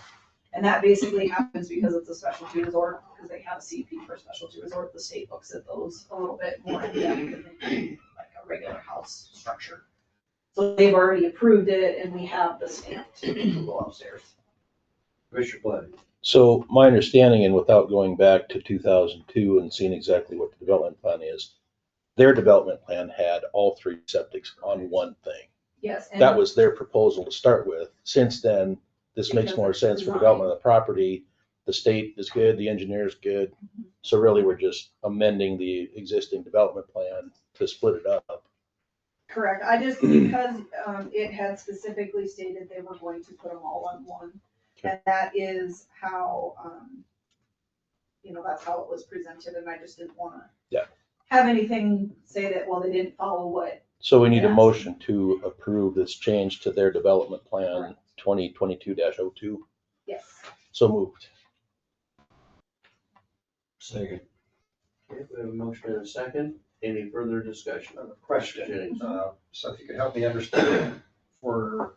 [SPEAKER 16] And that basically happens because it's a specialty resort, because they have a CUP for a specialty resort, the state looks at those a little bit more in depth than like a regular house structure. So they've already approved it, and we have the stamped approval upstairs.
[SPEAKER 2] Commissioner Glenn.
[SPEAKER 8] So my understanding, and without going back to 2002 and seeing exactly what the development plan is, their development plan had all three septics on one thing.
[SPEAKER 16] Yes.
[SPEAKER 8] That was their proposal to start with. Since then, this makes more sense for development of the property. The state is good, the engineer is good. So really, we're just amending the existing development plan to split it up.
[SPEAKER 16] Correct. I just, because it had specifically stated they were going to put them all on one. And that is how, that's how it was presented, and I just didn't want to have anything say that, well, they didn't follow what.
[SPEAKER 8] So we need a motion to approve this change to their development plan 2022-02.
[SPEAKER 16] Yes.
[SPEAKER 8] So moved.
[SPEAKER 3] Second.
[SPEAKER 2] Okay, we have a motion and a second. Any further discussion?
[SPEAKER 7] Question,
[SPEAKER 2] Jennings.
[SPEAKER 7] so if you could help me understand, for,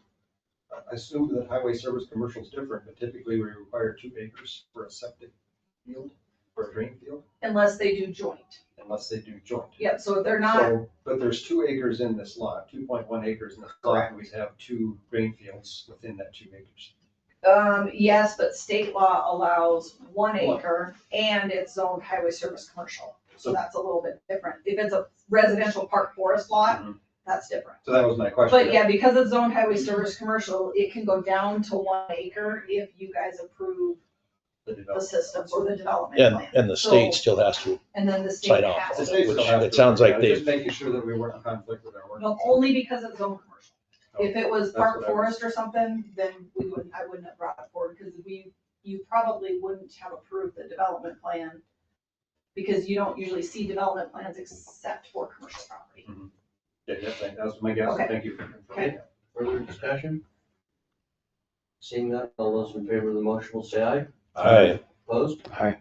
[SPEAKER 7] I assume that highway service commercial is different, but typically we require 2 acres for a septic field, for a drain field,
[SPEAKER 16] Unless they do joint.
[SPEAKER 7] unless they do joint.
[SPEAKER 16] Yep, so if they're not,
[SPEAKER 7] So, but there's 2 acres in this lot, 2.1 acres in this lot, and we have 2 drain fields within that 2 acres.
[SPEAKER 16] yes, but state law allows 1
[SPEAKER 7] One.
[SPEAKER 16] acre and it's zoned highway service commercial. So
[SPEAKER 7] So,
[SPEAKER 16] that's a little bit different. If it's a residential park forest lot,
[SPEAKER 7] Mhm.
[SPEAKER 16] that's different.
[SPEAKER 7] so that was my question.
[SPEAKER 16] But yeah, because it's zoned highway service commercial, it can go down to 1 acre if you guys approve
[SPEAKER 7] The
[SPEAKER 16] the
[SPEAKER 7] development.
[SPEAKER 16] systems or the development plan.
[SPEAKER 8] And the state
[SPEAKER 16] So-
[SPEAKER 8] still has to
[SPEAKER 16] And then the
[SPEAKER 8] sign
[SPEAKER 16] state
[SPEAKER 8] off.
[SPEAKER 16] has
[SPEAKER 7] The
[SPEAKER 16] to.
[SPEAKER 7] state
[SPEAKER 8] Which
[SPEAKER 7] still has
[SPEAKER 8] it
[SPEAKER 7] to
[SPEAKER 8] sounds
[SPEAKER 7] approve
[SPEAKER 8] like
[SPEAKER 7] that.
[SPEAKER 8] they-
[SPEAKER 7] Just making sure that we weren't in conflict with our work.
[SPEAKER 16] No, only because it's zone commercial. If it was
[SPEAKER 7] That's
[SPEAKER 16] park
[SPEAKER 7] what I was-
[SPEAKER 16] forest or something, then I wouldn't have brought it forward, because you probably wouldn't have approved the development plan, because you don't usually see development plans except for commercial property.
[SPEAKER 7] Yeah, that was my guess.
[SPEAKER 16] Okay.
[SPEAKER 7] Thank you.
[SPEAKER 16] Okay.
[SPEAKER 2] Further discussion? Seeing that, all those in favor of the motion will say aye.
[SPEAKER 8] Aye.
[SPEAKER 2] Opposed?
[SPEAKER 6] Aye.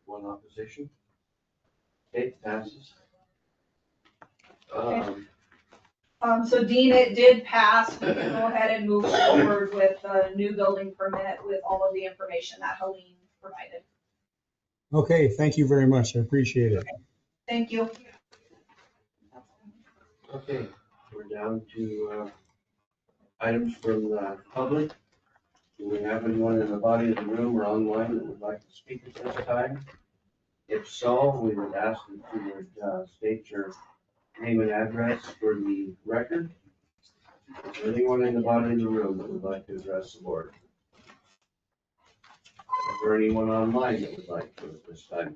[SPEAKER 2] One opposition. Okay, passes.
[SPEAKER 16] Okay. So Dean, it did pass. We can go ahead and move forward with the new building permit with all of the information that Helene provided.
[SPEAKER 18] Okay, thank you very much. I appreciate it.
[SPEAKER 16] Thank you.
[SPEAKER 2] Okay, we're down to items from the public. Do we have anyone in the body of the room or online that would like to speak at this time? If so, we would ask that you would state your name and address for the record. Is there anyone in the body of the room that would like to address the board? Is there anyone online that would like to at this time?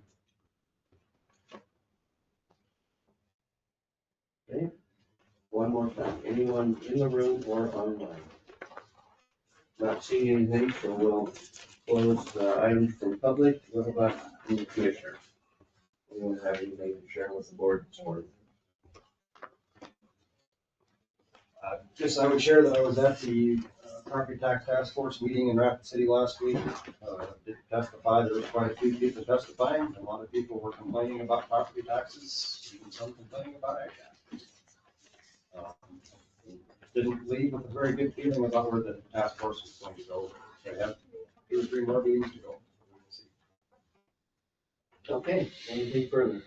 [SPEAKER 2] Okay, one more time, anyone in the room or online? Not seeing anything, so we'll close the items from public. What about from the commissioner? Anyone have anything to share with the board this morning?
[SPEAKER 7] Just, I would share that I was at the property tax task force meeting in Rapid City last week. Did testify, there was quite a few people testifying. A lot of people were complaining about property taxes, even some complaining about ag taxes. Didn't leave with a very good feeling about where the task force was going to go. They have 2 or 3 more meetings to go.
[SPEAKER 2] Okay, anything further?